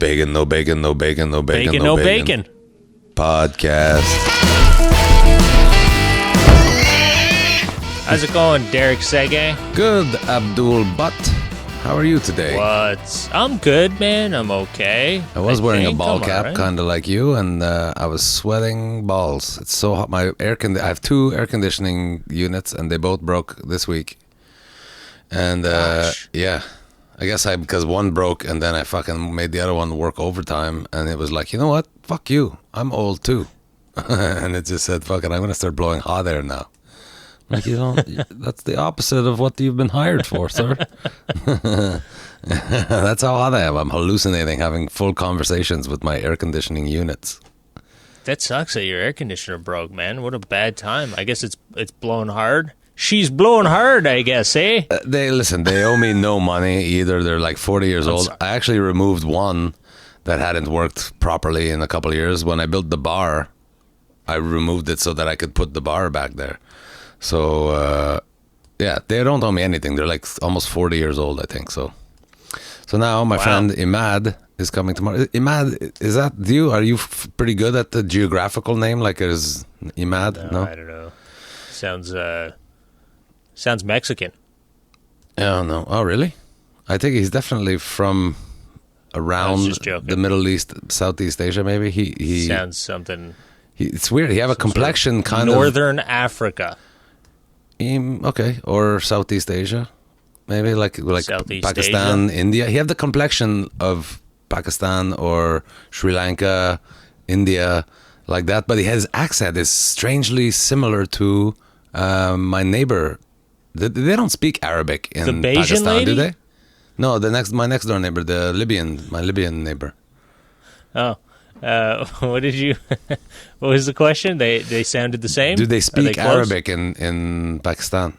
bacon, no bacon, no bacon, no bacon, Bacon, no bacon. Podcast. How's it going, Derek Seguin? Good, Abdul. But how are you today? I'm good, man. I'm okay. I was wearing a think ball I'm cap, alright. kind of like you, and I was sweating balls. It's so hot. I have two air conditioning units, and they both broke this week. And Gosh. yeah, I guess because one broke, and then I fucking made the other one work overtime, and it was like, you know what? Fuck you. I'm old too. And it just said, fuck it, I'm gonna start blowing hot air now. Like, that's the opposite of what you've been hired for, sir. That's how hot I am. I'm hallucinating, having full conversations with my air conditioning units. That sucks that your air conditioner broke, man. What a bad time. I guess it's blowing hard. She's blowing hard, I guess, eh? They owe me no money either. They're like 40 years old. sorry. I actually removed one that hadn't worked properly in a couple of years. When I built the bar, I removed it so that I could put the bar back there. So, yeah, they don't owe me anything. They're like almost 40 years old, I think. So now my friend Imad is coming tomorrow. Imad, is that you? Are you pretty good at the geographical name? Like, is Imad? No? I don't know. Sounds Mexican. Oh, no. Oh, really? I think he's definitely from around just joking. the Middle East, Southeast Asia, maybe. He Sounds something. it's weird. He have a complexion kind Northern Africa. okay, or Southeast Asia, maybe like Southeast Pakistan, India. He have the complexion of Pakistan or Sri Lanka, India, like that. But his accent is strangely similar to my neighbor. They don't speak Arabic in The Bayesian Pakistan, lady? do they? No, my next door neighbor, my Libyan neighbor. Oh. What was the question? They sounded the same? Do they Are speak close? Arabic in Pakistan?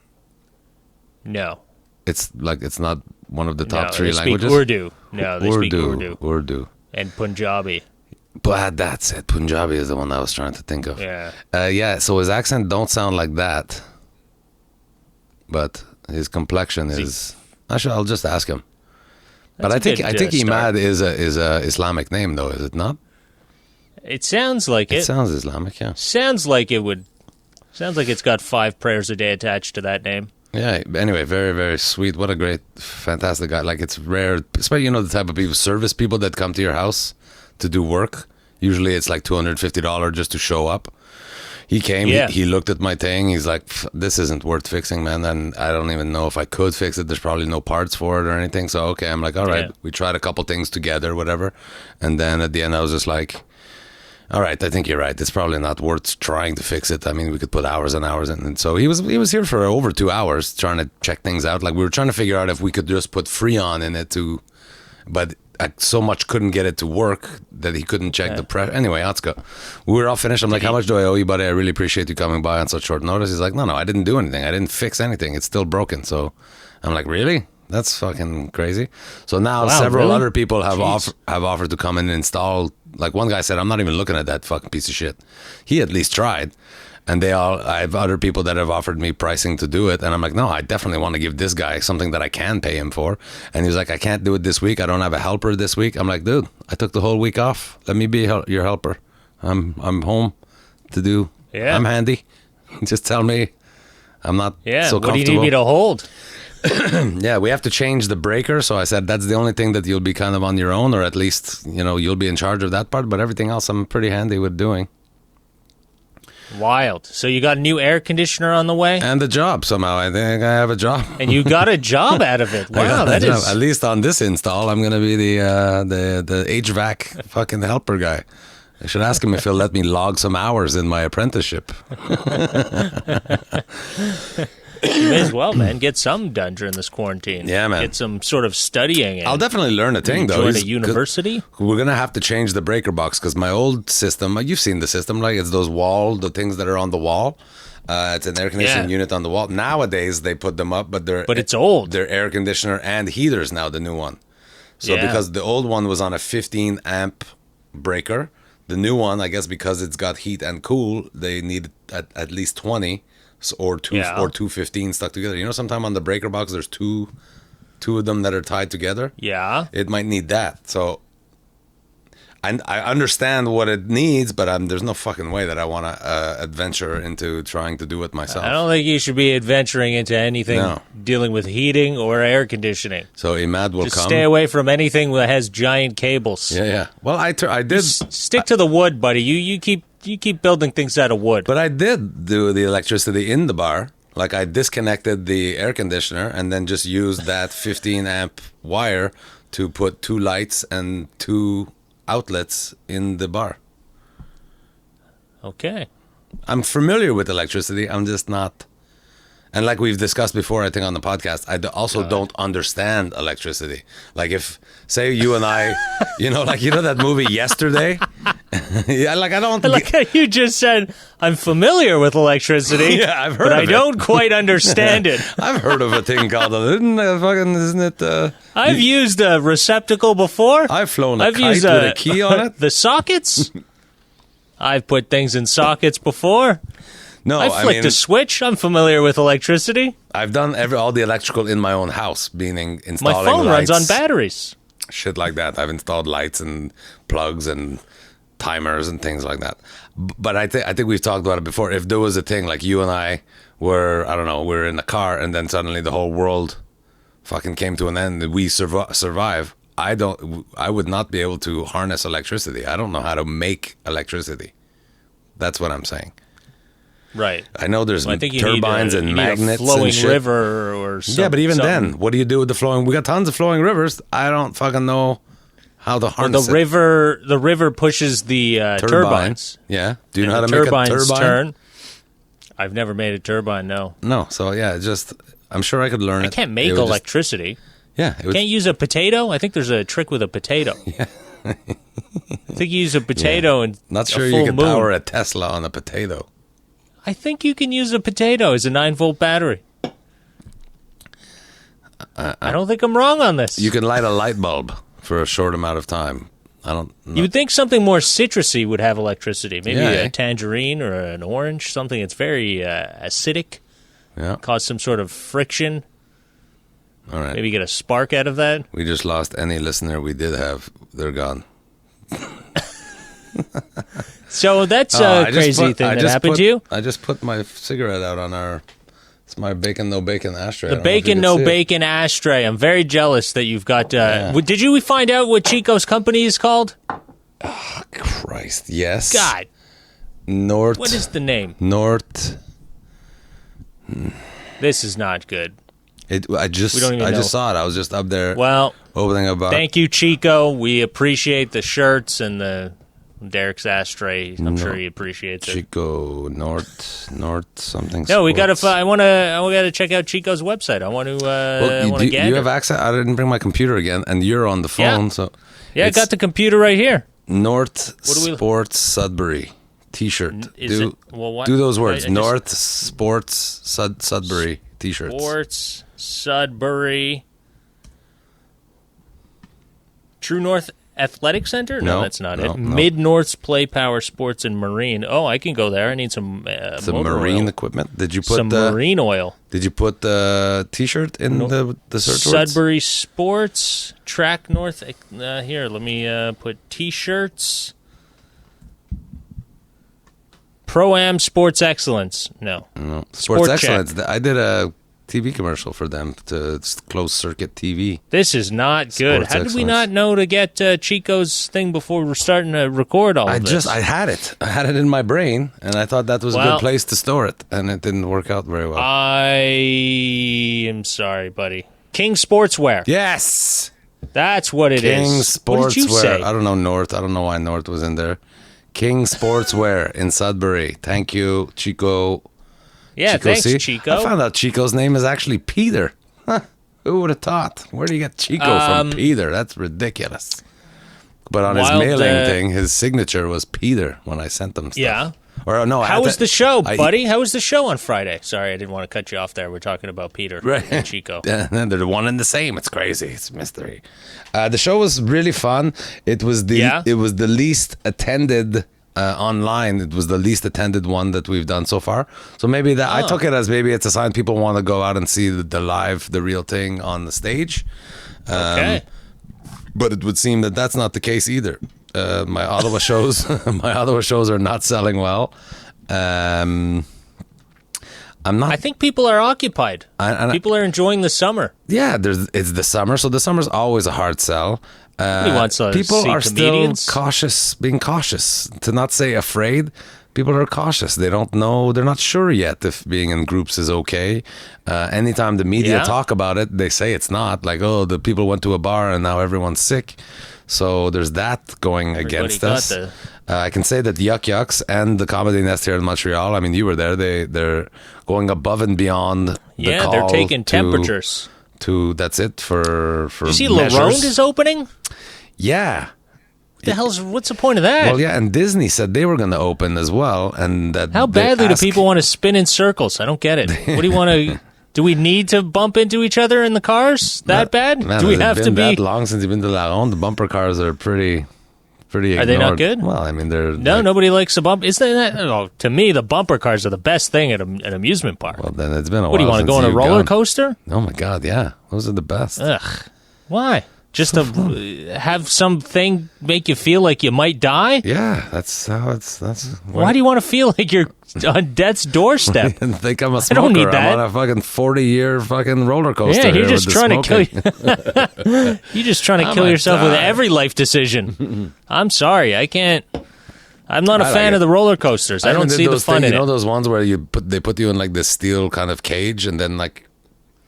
No. It's not one of the top No, three they languages. Speak Urdu. No, they speak Urdu. Urdu. And Punjabi. But that's it. Punjabi is the one I was trying to think of. Yeah. Yeah. So his accent don't sound like that, but his complexion is. I'll just ask him. But That's I a think good, Imad start. is a Islamic name, though, is it not? It sounds like It it. sounds Islamic, yeah. Sounds like it would. Sounds like it's got 5 prayers a day attached to that name. Yeah. Anyway, very, very sweet. What a great, fantastic guy. Like, it's rare, especially the type of people, service people that come to your house to do work. Usually, it's like $250 just to show up. He came. Yeah. He looked at my thing. He's like, "This isn't worth fixing, man." And I don't even know if I could fix it. There's probably no parts for it or anything. So okay, I'm like, all right. Yeah. We tried a couple things together, whatever. And then at the end, I was just like, all right, I think you're right. It's probably not worth trying to fix it. I mean, we could put hours and hours in. And so he was here for over 2 hours trying to check things out. Like, we were trying to figure out if we could just put Freon in it but I so much couldn't get it to work that he couldn't check the pressure. Anyway, let's go. We were all finished. I'm like, how much do I owe you, buddy? I really appreciate you coming by on such short notice. He's like, no, I didn't do anything. I didn't fix anything. It's still broken. So I'm like, really? That's fucking crazy. So now Wow, several really? other people have Jeez. offered to come in and install. Like, one guy said, I'm not even looking at that fucking piece of shit. He at least tried. And I have other people that have offered me pricing to do it. And I'm like, no, I definitely want to give this guy something that I can pay him for. And he was like, I can't do it this week. I don't have a helper this week. I'm like, dude, I took the whole week off. Let me be your helper. I'm home to do. Yeah. I'm handy. Just tell me. I'm not Yeah. so What do you comfortable. need me to hold? Yeah, we have to change the breaker. So I said, that's the only thing that you'll be kind of on your own, or at least, you'll be in charge of that part. But everything else I'm pretty handy with doing. Wild. So you got a new air conditioner on the way? And the job somehow. I think I have a job. And you got a job out of it. I Wow, got a that job. is... At least on this install, I'm gonna be the HVAC fucking helper guy. I should ask him if he'll let me log some hours in my apprenticeship. You may as well, man. Get some done during this quarantine. Yeah, man. Get some sort of studying. I'll definitely learn a thing, though. Join a He's- university? We're gonna have to change the breaker box because my old system. You've seen the system, like it's the things that are on the wall. It's an air conditioning Yeah. unit on the wall. Nowadays they put them up, but But it's old. They're air conditioner and heaters now. The new one. So Yeah. because the old one was on a 15 amp breaker, the new one, I guess, because it's got heat and cool, they need at least 20 or 215 stuck together. Sometime on the breaker box there's two of them that are tied together. Yeah. It might need that. So I understand what it needs, but there's no fucking way that I want to adventure into trying to do it myself. I don't think you should be adventuring into anything dealing with heating or air conditioning. So Imad will Just come. stay away from anything that has giant cables. Yeah. Well, I did stick to the wood, buddy. You keep building things out of wood. But I did do the electricity in the bar. Like I disconnected the air conditioner and then just used that 15 amp wire to put 2 lights and 2 outlets in the bar. Okay. I'm familiar with electricity. I'm just not. And like we've discussed before, I think on the podcast, I also don't understand electricity. Like if, say you and I, that movie Yesterday? Yeah, like I don't. Like how you just said, I'm familiar with electricity. Yeah, I've heard but of I don't quite understand it. I've heard of a thing called, isn't it? I've used a receptacle before. I've flown a kite with a key on it. The sockets. I've put things in sockets before. No, I flicked a switch. I'm familiar with electricity. I've done all the electrical in my own house, meaning installing My phone lights, runs on batteries. shit like that. I've installed lights and plugs and timers and things like that. But I think we've talked about it before. If there was a thing like you and I were, I don't know, we're in a car and then suddenly the whole world fucking came to an end and we survive. I would not be able to harness electricity. I don't know how to make electricity. That's what I'm saying. Right. I know there's turbines and you magnets need a flowing and shit. river or something. Yeah, but even then, what do you do with the flowing? We got tons of flowing rivers. I don't fucking know how to harness the river pushes the turbines. Yeah. Do you know how to make a turbines turbine? Turn. I've never made a turbine, no. No. So yeah, I'm sure I could learn it. I can't make electricity. Can't use a potato? I think there's a trick with a potato. Yeah. I think you use a potato and not sure a full you can moon. power a Tesla on a potato. I think you can use a potato as a 9-volt battery. I don't think I'm wrong on this. You can light a light bulb for a short amount of time. I don't know. You would think something more citrusy would have electricity. Maybe a tangerine or an orange, something that's very acidic. Yeah. Cause some sort of friction. All right. Maybe get a spark out of that. We just lost any listener we did have. They're gone. So that's a crazy thing that happened to you? I just put my cigarette out on it's my bacon, no bacon ashtray. The bacon, no bacon ashtray. I'm very jealous that you've got, did you find out what Chico's company is called? Oh, Christ, yes. God. What is the name? This is not good. I just saw it. I was just up there. Well, opening up. Thank you, Chico. We appreciate the shirts and the Derek's ashtray. I'm sure he appreciates it. Chico North something. No, we gotta. I gotta check out Chico's website. I want to. Do you have access? I didn't bring my computer again, and you're on the phone, so I got the computer right here. North Sports Sudbury T-shirt. Do those words. North Sports Sudbury T-shirts. Sports Sudbury. True North Athletic Center? No, that's not it. Mid-North's Play Power Sports and Marine. Oh, I can go there. I need some marine oil. equiment. Did you put some marine oil? Did you put the T-shirt in the search words? Sudbury Sports, Track North. Here, let me put T-shirts. Pro-Am Sports Excellence. No. Sports Excellence. Check. I did a TV commercial for them to closed circuit TV. This is not good. How did we not know to get Chico's thing before we're starting to record all of this? I had it. I had it in my brain, and I thought that was a good place to store it, and it didn't work out very well. I am sorry, buddy. King Sportswear. Yes! That's what it is. King Sportswear. What did you say? I don't know North. I don't know why North was in there. King Sportswear in Sudbury. Thank you, Chico. Yeah, Chico, thanks, see? Chico. I found out Chico's name is actually Peter. Huh, who would have thought? Where do you get Chico from Peter? That's ridiculous. But on his mailing thing, his signature was Peter when I sent him stuff. Yeah. Or no, How was the show, buddy? How was the show on Friday? Sorry, I didn't want to cut you off there. We're talking about Peter and Chico. They're one and the same. It's crazy. It's a mystery. The show was really fun. It was the least attended online. It was the least attended one that we've done so far. So maybe I took it as maybe it's a sign people want to go out and see the real thing on the stage. Okay. But it would seem that that's not the case either. My Ottawa shows, my Ottawa shows are not selling well. I'm not. I think people are occupied. People are enjoying the summer. Yeah, it's the summer, so the summer's always a hard sell. He wants to people see are comedians. still cautious, being cautious. To not say afraid, people are cautious. They don't know. They're not sure yet if being in groups is okay. Anytime the media talk about it, they say it's not. Like, oh, the people went to a bar and now everyone's sick. So there's that going against us. I can say that Yuck Yucks and the Comedy Nest here in Montreal, I mean, you were there. They're going above and beyond. Yeah, the they're call taking temperatures. That's it for You see, measures. LaRonde is opening. Yeah. What's the point of that? Well, yeah, and Disney said they were going to open as well, and that. How badly do people want to spin in circles? I don't get it. What do you want to? Do we need to bump into each other in the cars that bad? Man, do we have to be that long since you've been to La Ronde? The bumper cars are pretty. Ignored. Are they not good? Well, I mean, they're nobody likes a bump. Isn't that? Oh, to me, the bumper cars are the best thing at an amusement park. Well, then it's been a while. What do you want to go on a roller coaster? Oh my God, yeah, those are the best. Ugh, why? Just to have something make you feel like you might die? Yeah, that's how it's. Why do you want to feel like you're on death's doorstep? I think I'm a smoker. I don't need that. I'm on a fucking 40-year fucking roller coaster. Yeah, you're just trying to kill. You're just trying to kill yourself with die. every life decision. I'm sorry, I can't. I'm not a fan of the roller coasters. I don't see the fun in it. You know those ones where they put you in like this steel kind of cage and then like,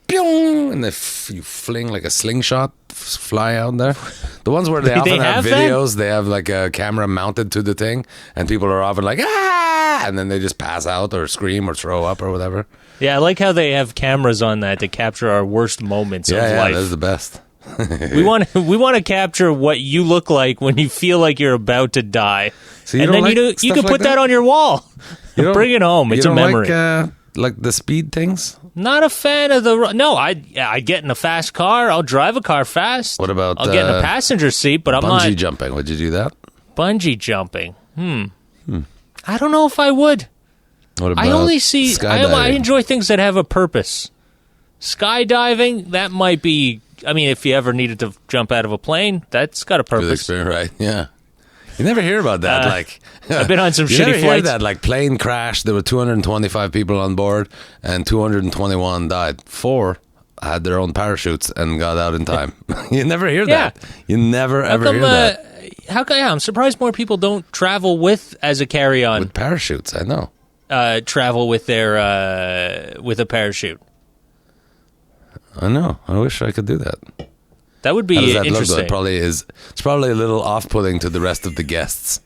pew, and you fling like a slingshot, fly out there. The ones where they often have videos, they have like a camera mounted to the thing, and people are often like, ah, and then they just pass out or scream or throw up or whatever. Yeah, I like how they have cameras on that to capture our worst moments of life. Yeah, that's the best. we want to capture what you look like when you feel like you're about to die, so and then you can put that on your wall. Bring it home. It's a memory. Like the speed things. Not a fan of the. No, I get in a fast car. I'll drive a car fast. What about? I'll get in a passenger seat, but I'm not bungee jumping. Would you do that? Bungee jumping. I don't know if I would. What about? I only see. Skydiving? I enjoy things that have a purpose. Skydiving, that might be. I mean, if you ever needed to jump out of a plane, that's got a purpose. Good experience, right? Yeah. You never hear about that. I've been on some you shitty never flights. Hear that plane crash. There were 225 people on board, and 221 died. 4 had their own parachutes and got out in time. You never hear that. You never ever hear that. How come? Yeah, I'm surprised more people don't travel as a carry-on with parachutes. I know. Travel with their with a parachute. I know. I wish I could do that. That would be How does that interesting. Look? It's probably a little off-putting to the rest of the guests.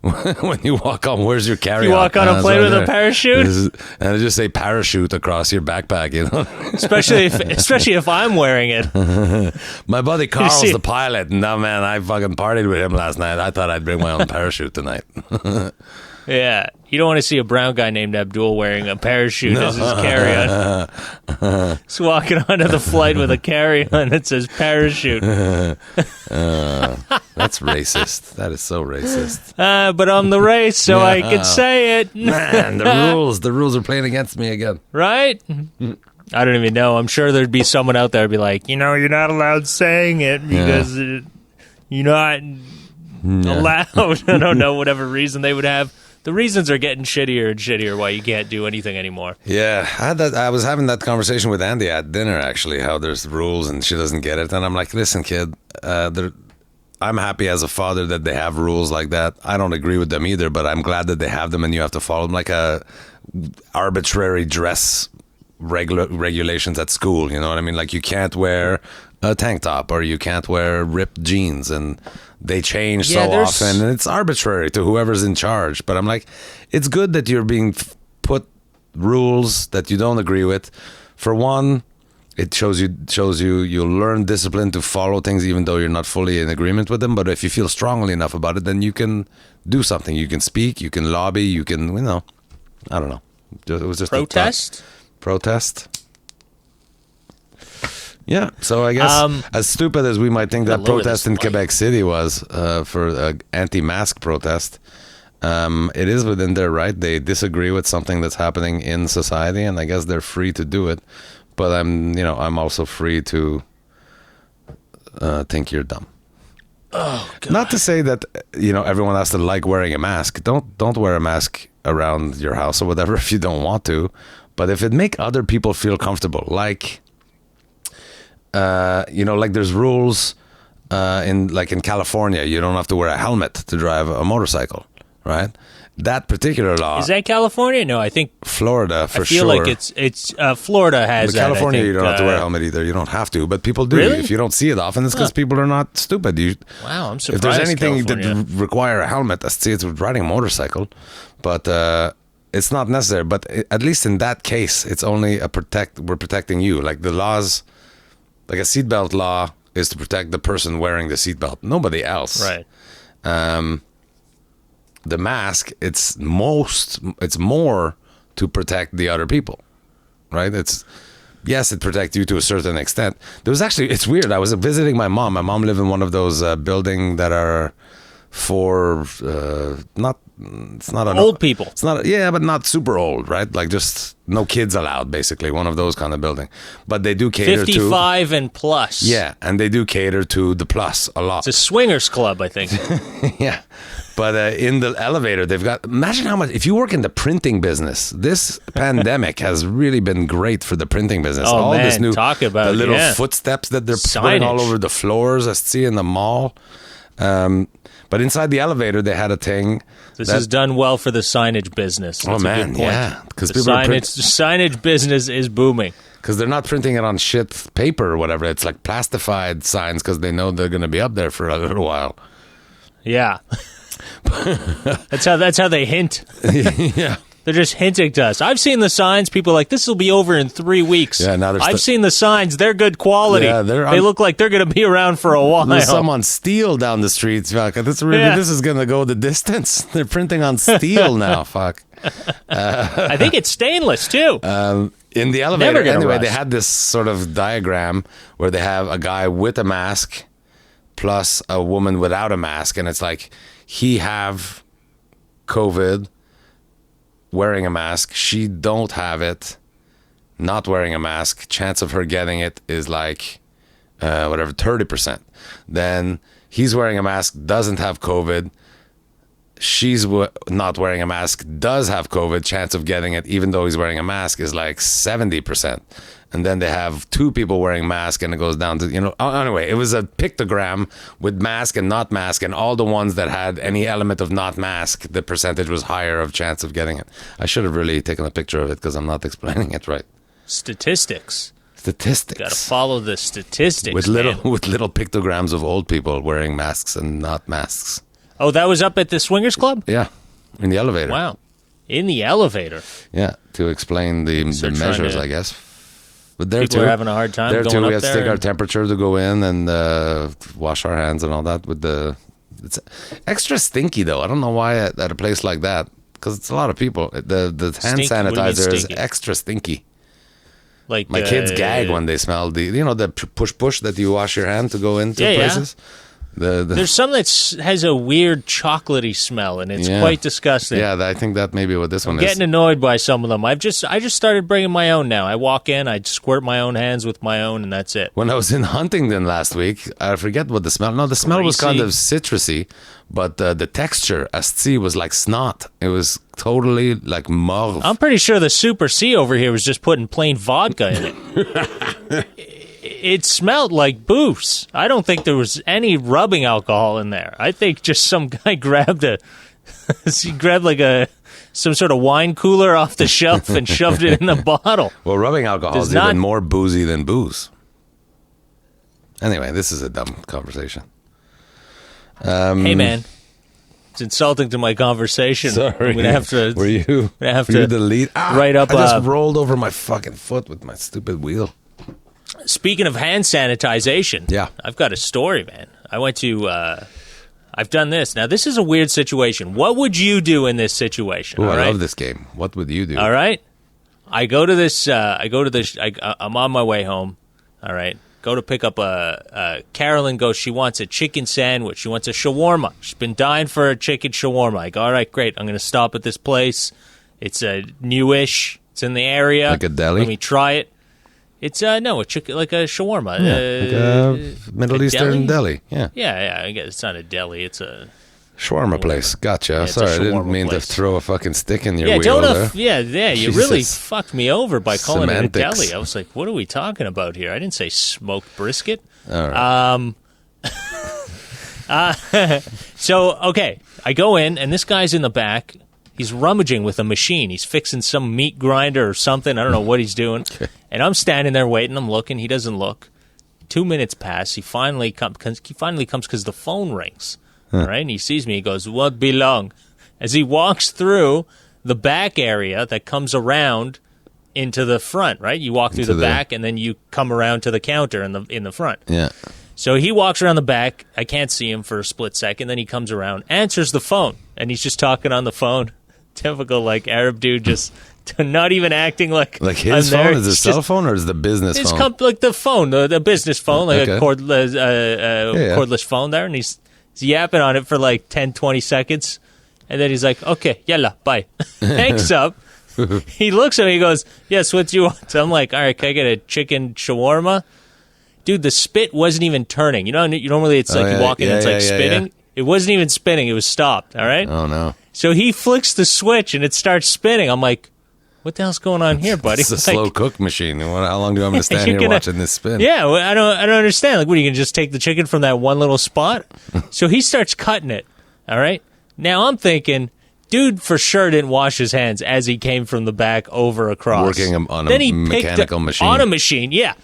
When you walk on, where's your carry-on? You walk on a plane with a parachute, and I just say parachute across your backpack. You know, especially if I'm wearing it. My buddy Carl's the pilot, and now, man, I fucking partied with him last night. I thought I'd bring my own parachute tonight. Yeah, you don't want to see a brown guy named Abdul wearing a parachute as his carry-on. He's walking onto the flight with a carry-on that says parachute. That's racist. That is so racist. But I'm the race, so I can say it. Man, the rules are playing against me again. Right? I don't even know. I'm sure there'd be someone out there who'd be like, you're not allowed saying it because you're not allowed. I don't know, whatever reason they would have. The reasons are getting shittier and shittier why you can't do anything anymore. Yeah, I was having that conversation with Andy at dinner, actually, how there's rules and she doesn't get it. And I'm like, listen, kid, I'm happy as a father that they have rules like that. I don't agree with them either, but I'm glad that they have them and you have to follow them, like a arbitrary dress regulations at school. You know what I mean? Like you can't wear a tank top or you can't wear ripped jeans, and they change so often, and it's arbitrary to whoever's in charge. But I'm like, it's good that you're being put rules that you don't agree with. For one, it shows you you'll learn discipline to follow things even though you're not fully in agreement with them. But if you feel strongly enough about it, then you can do something. You can speak, you can lobby, you can, I don't know. It was just protest. Yeah, so I guess as stupid as we might think that protest in Quebec City was for an anti-mask protest, it is within their right. They disagree with something that's happening in society, and I guess they're free to do it. But I'm also free to think you're dumb. Oh, God. Not to say that everyone has to like wearing a mask. Don't wear a mask around your house or whatever if you don't want to. But if it make other people feel comfortable, like like there's rules in California, you don't have to wear a helmet to drive a motorcycle, right? That particular law is that California? No, I think Florida for sure. I feel like it's Florida has but California, that, I think, you don't have to wear a helmet either. You don't have to, but people do. Really? If you don't see it often, it's because people are not stupid. Wow, I'm surprised. If there's anything California. that require a helmet, I see it's riding a motorcycle, but it's not necessary. But at least in that case, it's only we're protecting you. Like the laws, like a seatbelt law is to protect the person wearing the seatbelt, nobody else. Right. The mask, it's more to protect the other people, right? Yes, it protects you to a certain extent. It's weird. I was visiting my mom. My mom lived in one of those buildings that are for it's not old people. It's not, but not super old, right? Like just no kids allowed, basically. One of those kind of building. But they do cater 55 and plus. Yeah, and they do cater to the plus a lot. It's a swingers club, I think. Yeah. But in the elevator, they've got, imagine how much, if you work in the printing business, this pandemic has really been great for the printing business. Oh, all man, this new, talk about the little yeah. footsteps that they're putting all over the floors, I see in the mall. But inside the elevator, they had a thing. This is done well for the signage business. That's oh, man, a good point. yeah. Because the signage business is booming. Because they're not printing it on shit paper or whatever. It's like plastified signs because they know they're going to be up there for a little while. Yeah. That's how they hint. Yeah. They're just hinting to us. I've seen the signs. People are like, this will be over in 3 weeks. Yeah, now I've seen the signs. They're good quality. Yeah, they look like they're going to be around for a while. There's some on steel down the streets. Fuck. This is going to go the distance. They're printing on steel now. Fuck. I think it's stainless, too. In the elevator, anyway, rust. they had this sort of diagram where they have a guy with a mask plus a woman without a mask. And it's like, he have COVID, wearing a mask. She don't have it, not wearing a mask. Chance of her getting it is like 30%. Then he's wearing a mask, doesn't have COVID. She's not wearing a mask, does have COVID. Chance of getting it, even though he's wearing a mask, is like 70%. And then they have two people wearing masks, and it goes down to, anyway, it was a pictogram with mask and not mask, and all the ones that had any element of not mask, the percentage was higher of chance of getting it. I should have really taken a picture of it because I'm not explaining it right. Statistics. Got to follow the statistics. With little pictograms of old people wearing masks and not masks. Oh, that was up at the Swingers Club? Yeah, in the elevator. Wow. In the elevator? Yeah, to explain the measures, I guess. But there people too, are having a hard time there going too, up we had to there take our temperature to go in and wash our hands and all that. It's extra stinky though. I don't know why at a place like that, because it's a lot of people. The hand sanitizer is extra stinky. Like my kids gag when they smell the push that you wash your hand to go into places. Yeah. There's some that has a weird chocolatey smell, and it's quite disgusting. Yeah, I think that may be what this one is. Getting annoyed by some of them. I just started bringing my own now. I walk in, I squirt my own hands with my own, and that's it. When I was in Huntington last week, I forget what the smell. No, the smell was kind of citrusy, but the texture, asti, was like snot. It was totally like mauve. I'm pretty sure the Super C over here was just putting plain vodka in it. It smelled like booze. I don't think there was any rubbing alcohol in there. I think just some guy grabbed some sort of wine cooler off the shelf and shoved it in the bottle. Well, rubbing alcohol is even more boozy than booze. Anyway, this is a dumb conversation. Hey, man. It's insulting to my conversation. Sorry. I'm gonna have to. Were you the lead? Right up. I just rolled over my fucking foot with my stupid wheel. Speaking of hand sanitization, I've got a story, man. I went to, I've done this. Now, this is a weird situation. What would you do in this situation? Oh, I love this game. What would you do? All right. I'm on my way home. All right. Go to pick up Carolyn goes, she wants a chicken sandwich. She wants a shawarma. She's been dying for a chicken shawarma. I go, all right, great. I'm going to stop at this place. It's newish. It's in the area. Like a deli? Let me try it. It's no, a chicken like a shawarma. Like a Middle Eastern deli. Yeah. Yeah. I guess it's not a deli. It's a shawarma place. Gotcha. Yeah, Sorry, I didn't mean place. to throw a fucking stick in your wheel there. You Jesus. really fucked me over by calling Semantics. it a deli. I was like, what are we talking about here? I didn't say smoked brisket. All right. So, okay, I go in, and this guy's in the back. He's rummaging with a machine. He's fixing some meat grinder or something. I don't know what he's doing. Okay. And I'm standing there waiting. I'm looking. He doesn't look. 2 minutes pass. He finally comes because the phone rings. All right, and he sees me. He goes, "What belong?" As he walks through the back area that comes around into the front, right? You walk through the back, and then you come around to the counter in the front. Yeah. So he walks around the back. I can't see him for a split second. Then he comes around, answers the phone, and he's just talking on the phone. Typical, like, Arab dude, just not even acting like his phone is a cell phone or is the business phone? Like the phone, the business phone, like Okay. a cordless phone there, and he's yapping on it for like 10, 20 seconds, and then he's like, "Okay, yalla, bye." Hangs up. He looks at me, he goes, "Yes, what do you want?" So I'm like, "All right, can I get a chicken shawarma?" Dude, the spit wasn't even turning. You know, normally it's like you walk in and it's like spinning. Yeah. It wasn't even spinning. It was stopped, all right? Oh, no. So he flicks the switch and it starts spinning. I'm like, what the hell's going on here, buddy? It's a slow cook machine. How long do I want to stand here watching this spin? Yeah, well, I don't understand. Like, what, are you going to just take the chicken from that one little spot? So he starts cutting it, all right? Now I'm thinking, dude for sure didn't wash his hands as he came from the back over across. Working on a mechanical machine. On a machine, yeah.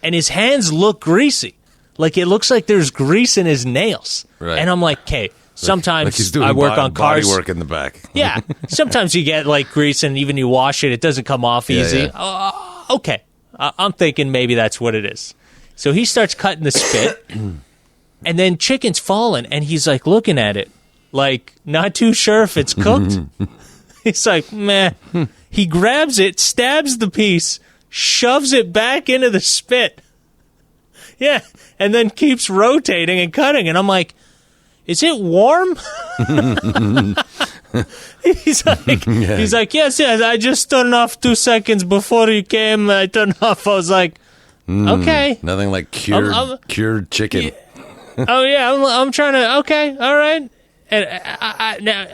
And his hands look greasy. Like, it looks like there's grease in his nails. Right. And I'm like, okay, sometimes like he's doing I work on cars. Body work in the back. Yeah. Sometimes you get, like, grease, and even you wash it, it doesn't come off easy. Yeah. Okay. I'm thinking maybe that's what it is. So he starts cutting the spit, and then chicken's falling, and he's, like, looking at it, like, not too sure if it's cooked. He's like, meh. He grabs it, stabs the piece, shoves it back into the spit. Yeah, and then keeps rotating and cutting. And I'm like, is it warm? He's like, yes, I just turned off 2 seconds before you came. I turned off. I was like, okay. Nothing like cured chicken. Oh, yeah, I'm trying to, okay, all right. And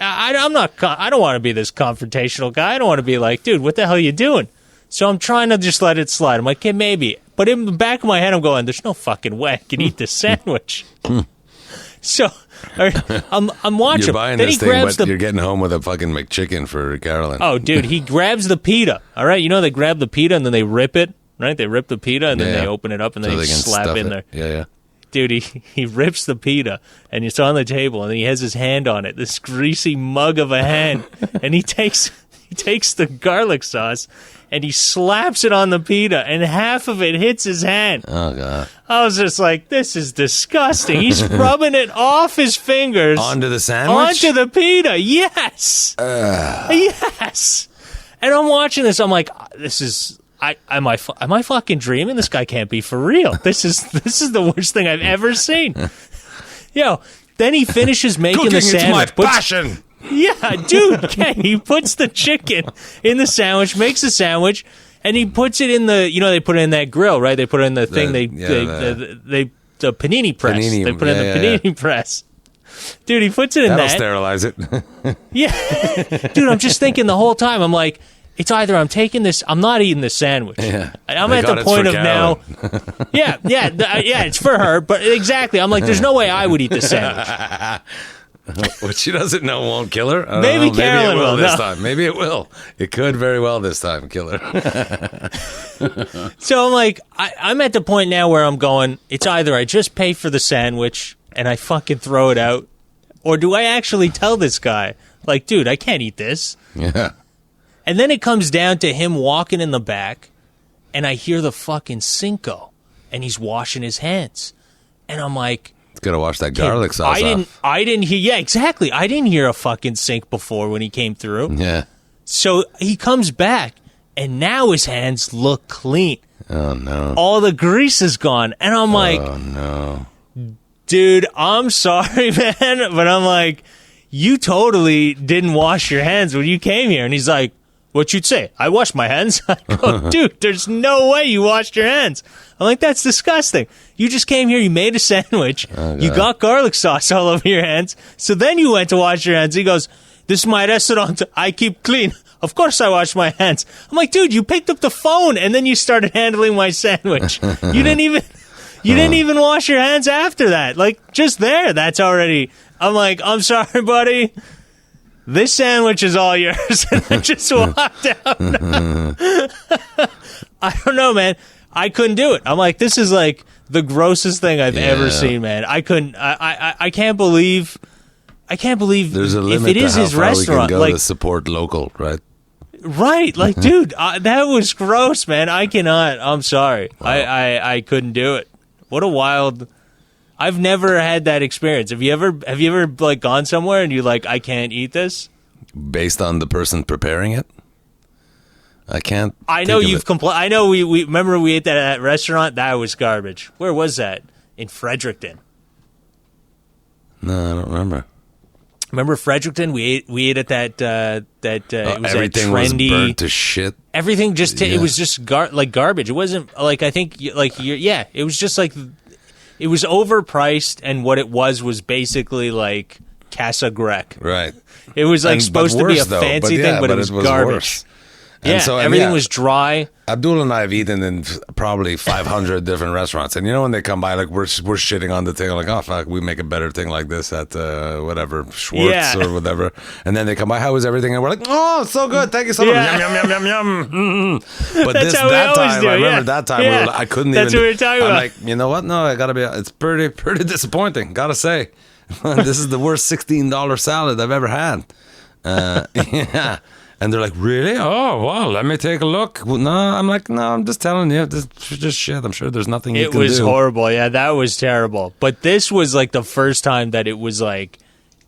I'm not, I don't want to be this confrontational guy. I don't want to be like, dude, what the hell are you doing? So I'm trying to just let it slide. I'm like, okay, maybe. But in the back of my head, I'm going, there's no fucking way I can eat this sandwich. So I'm watching. You're buying then this thing, but you're getting home with a fucking McChicken for Carolyn. Oh, dude, he grabs the pita. All right, you know they grab the pita and then they rip it, right? They rip the pita and then they open it up and then they slap in there. Yeah. Dude, he rips the pita and it's on the table and he has his hand on it, this greasy mug of a hand, and he takes the garlic sauce and he slaps it on the pita, and half of it hits his hand. Oh, God. I was just like, this is disgusting. He's rubbing it off his fingers. Onto the sandwich? Onto the pita, yes. Yes. And I'm watching this, I'm like, this is... Am I fucking dreaming? This guy can't be for real. This is the worst thing I've ever seen. Yo, then he finishes making the sandwich. Cooking is my passion. Yeah, dude. Okay, he puts the chicken in the sandwich, makes the sandwich, and he puts it in the. You know, they put it in that grill, right? They put it in the thing. The panini press. They put it in the panini press. Dude, he puts it in That'll that. sterilize it. Yeah, dude. I'm just thinking the whole time. I'm like, it's either I'm taking this, I'm not eating this sandwich. Yeah. I'm at the point of now. Yeah, it's for her, but exactly. I'm like, there's no way I would eat this sandwich. What she doesn't know won't kill her. Maybe Carolyn will this time. Maybe it will. It could very well this time kill her. So I'm like, I'm at the point now where I'm going, it's either I just pay for the sandwich and I fucking throw it out, or do I actually tell this guy, like, dude, I can't eat this. Yeah. And then it comes down to him walking in the back, and I hear the fucking sink go, and he's washing his hands. And I'm like... He's got to wash that garlic sauce off. I didn't hear... Yeah, exactly. I didn't hear a fucking sink before when he came through. Yeah. So he comes back, and now his hands look clean. Oh, no. All the grease is gone. And I'm like... Oh, no. Dude, I'm sorry, man, but I'm like, you totally didn't wash your hands when you came here. And he's like... what you'd say. I wash my hands. I go, dude, there's no way you washed your hands. I'm like, that's disgusting. You just came here, you made a sandwich, you got garlic sauce all over your hands, so then you went to wash your hands. He goes, this is my restaurant. I keep clean. Of course I wash my hands. I'm like, dude, you picked up the phone and then you started handling my sandwich. You didn't even wash your hands after that. Like, just there, that's already... I'm like, I'm sorry, buddy. This sandwich is all yours. And I just walked out. I don't know, man. I couldn't do it. I'm like, this is like the grossest thing I've ever seen, man. I couldn't... I can't believe... There's a limit if it is to how his far restaurant, we can go like, to support local, right? Right, like, dude, that was gross, man. I cannot. I'm sorry. Wow. I couldn't do it. What a wild. I've never had that experience. Have you ever like gone somewhere and you like, I can't eat this? Based on the person preparing it, I can't. I know you've complained. I know we remember we ate that at that restaurant. That was garbage. Where was that? In Fredericton. No, I don't remember. Remember Fredericton? We ate at that it was everything that trendy, was burnt to shit. Everything just it was just like garbage. It wasn't like, I think like it was just like, it was overpriced, and what it was basically like Casa Grec. Right. It was like supposed to be a fancy thing, but it was garbage. Worse. Yeah, so, everything was dry. Abdul and I have eaten in probably 500 different restaurants, and you know when they come by, like we're shitting on the thing, like, oh fuck, we make a better thing like this at whatever Schwartz or whatever, and then they come by, how is everything? And we're like, oh, so good, thank you so much, yum yum yum yum yum. Mm-hmm. But that's how that time, I remember that time, I couldn't that's even. What we were talking I'm about. like, you know what? No, I gotta be. It's pretty disappointing, gotta say. This is the worst $16 salad I've ever had. Yeah. And they're like, really? Oh, well, let me take a look. Well, no, I'm like, no, I'm just telling you. This is just shit. I'm sure there's nothing you can do. It was horrible. Yeah, that was terrible. But this was like the first time that it was like,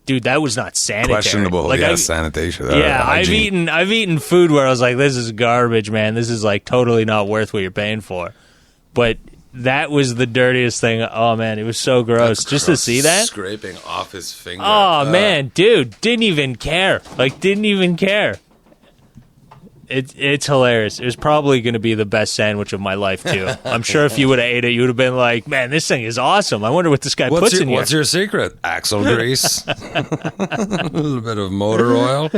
dude, that was not sanitary. Questionable, like, sanitation. Yeah, I've eaten food where I was like, this is garbage, man. This is like totally not worth what you're paying for. But that was the dirtiest thing. Oh, man, it was so gross. Just to see that. Scraping off his finger. Oh, man, dude, didn't even care. Like, didn't even care. It's hilarious. It was probably going to be the best sandwich of my life, too. I'm sure if you would have ate it, you would have been like, man, this thing is awesome. I wonder what this guy puts in here. What's your secret? Axle grease. A little bit of motor oil.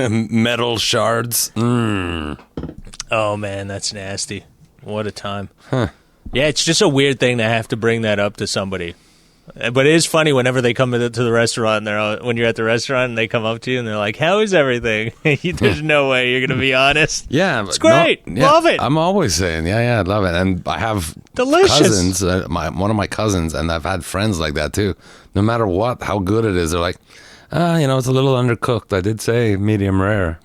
Metal shards. Oh, man, that's nasty. What a time. Huh. Yeah, it's just a weird thing to have to bring that up to somebody. But it is funny whenever they come to the restaurant, and when you're at the restaurant and they come up to you and they're like, how is everything? There's no way you're going to be honest. Yeah. It's great. Love it. I'm always saying, I love it. And I have delicious cousins, one of my cousins, and I've had friends like that too. No matter how good it is, they're like, it's a little undercooked. I did say medium rare.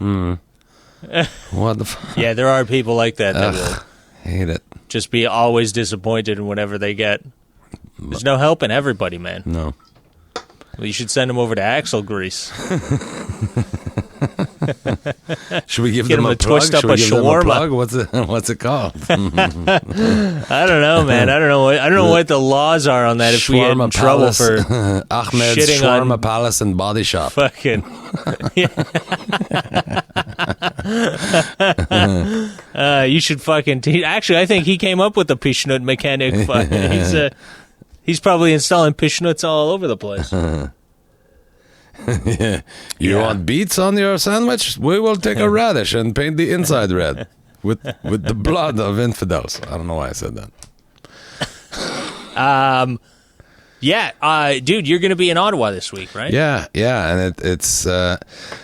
What the fuck? Yeah, there are people like that will hate it. Just be always disappointed in whatever they get. There's no helping everybody, man. No. Well, you should send them over to Axle Grease. Should we give them a plug? Twist up a shawarma. What's it called? I don't know, man. I don't know what the laws are on that. If we get in trouble for Ahmed's shitting Shawarma on Palace and Body Shop. Fucking. You should fucking. Actually, I think he came up with the pishnut mechanic. He's probably installing pishnuts all over the place. Yeah. You want beets on your sandwich? We will take a radish and paint the inside red with the blood of infidels. I don't know why I said that. Dude, you're going to be in Ottawa this week, right? Yeah, and it's so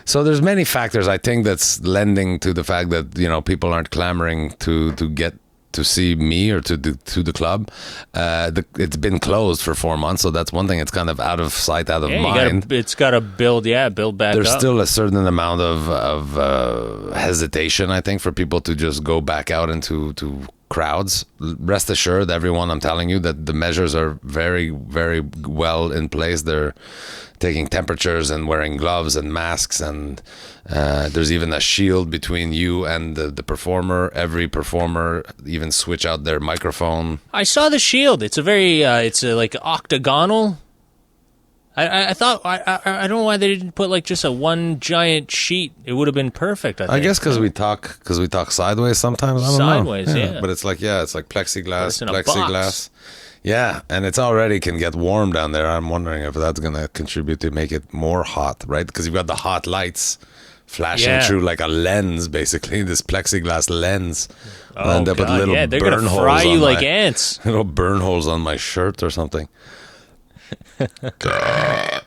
there's many factors I think that's lending to the fact that people aren't clamoring to get to see me or to the club. It's been closed for 4 months, so that's one thing. It's kind of out of sight, out of mind. It's got to build back There's up. still a certain amount of hesitation, I think, for people to just go back out into crowds. Rest assured, everyone, I'm telling you that the measures are very, very well in place. They're taking temperatures and wearing gloves and masks, and there's even a shield between you and the performer. Every performer even switch out their microphone. I saw the shield. It's a very like octagonal. I thought I don't know why they didn't put like just a one giant sheet. It would have been perfect. I guess because we talk sideways sometimes. I don't sideways, know. Yeah. But it's like plexiglass, It's in a plexiglass. box. Yeah, and it's already can get warm down there. I'm wondering if that's going to contribute to make it more hot, right? Because you've got the hot lights flashing through like a lens, basically this plexiglass lens. Oh, and they put little they're burn gonna holes fry you on like my, ants. little burn holes on my shirt or something.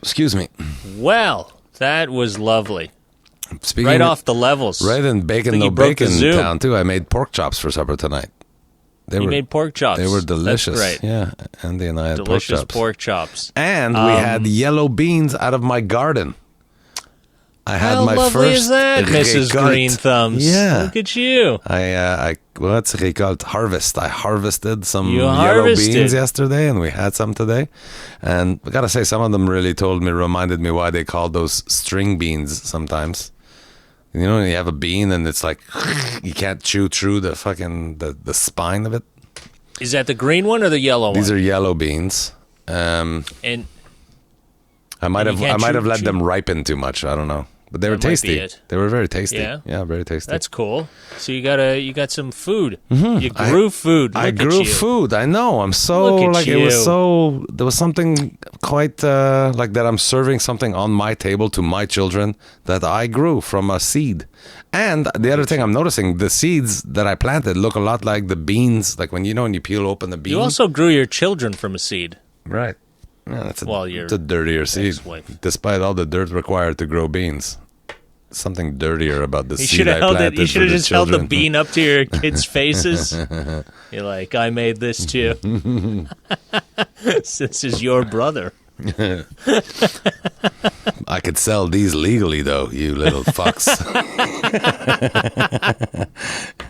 Excuse me. Well, that was lovely. Speaking Right off the levels. Right in Bacon think No you broke the Bacon Zoom. town too. I made pork chops for supper tonight. You made pork chops. They were delicious. That's great. Yeah, Andy and I had Delicious pork chops. pork chops. And we had yellow beans out of my garden. I had How my lovely first is that, Mrs. récolte. Green Thumbs? Yeah. Look at you. What's récolte? Harvest. I harvested some You yellow harvested. beans yesterday, and we had some today. And I gotta say, some of them really reminded me why they called those string beans sometimes. You know, you have a bean and it's like you can't chew through the fucking the spine of it. Is that the green one or the yellow These one? are yellow beans. And I might And you have can't let chew- them ripen too much. I don't know, but they were That might be tasty. it. They were very tasty. Yeah? Yeah, very tasty. that's cool. So you got some food. You grew food. I Look at grew you. food. I know. I'm so Look at like it was you. so. There was something quite like that. I'm serving something on my table to my children that I grew from a seed. And the other thing I'm noticing, the seeds that I planted look a lot like the beans. Like when you peel open the bean. You also grew your children from a seed. Right. Yeah, that's Your it's a dirtier seed. ex-wife. Despite all the dirt required to grow beans. Something dirtier about the You seed should I have held it. planted You should for have the just held the children. bean up to your kids' faces. You're like, I made this too. This is your brother. I could sell these legally, though, you little fucks.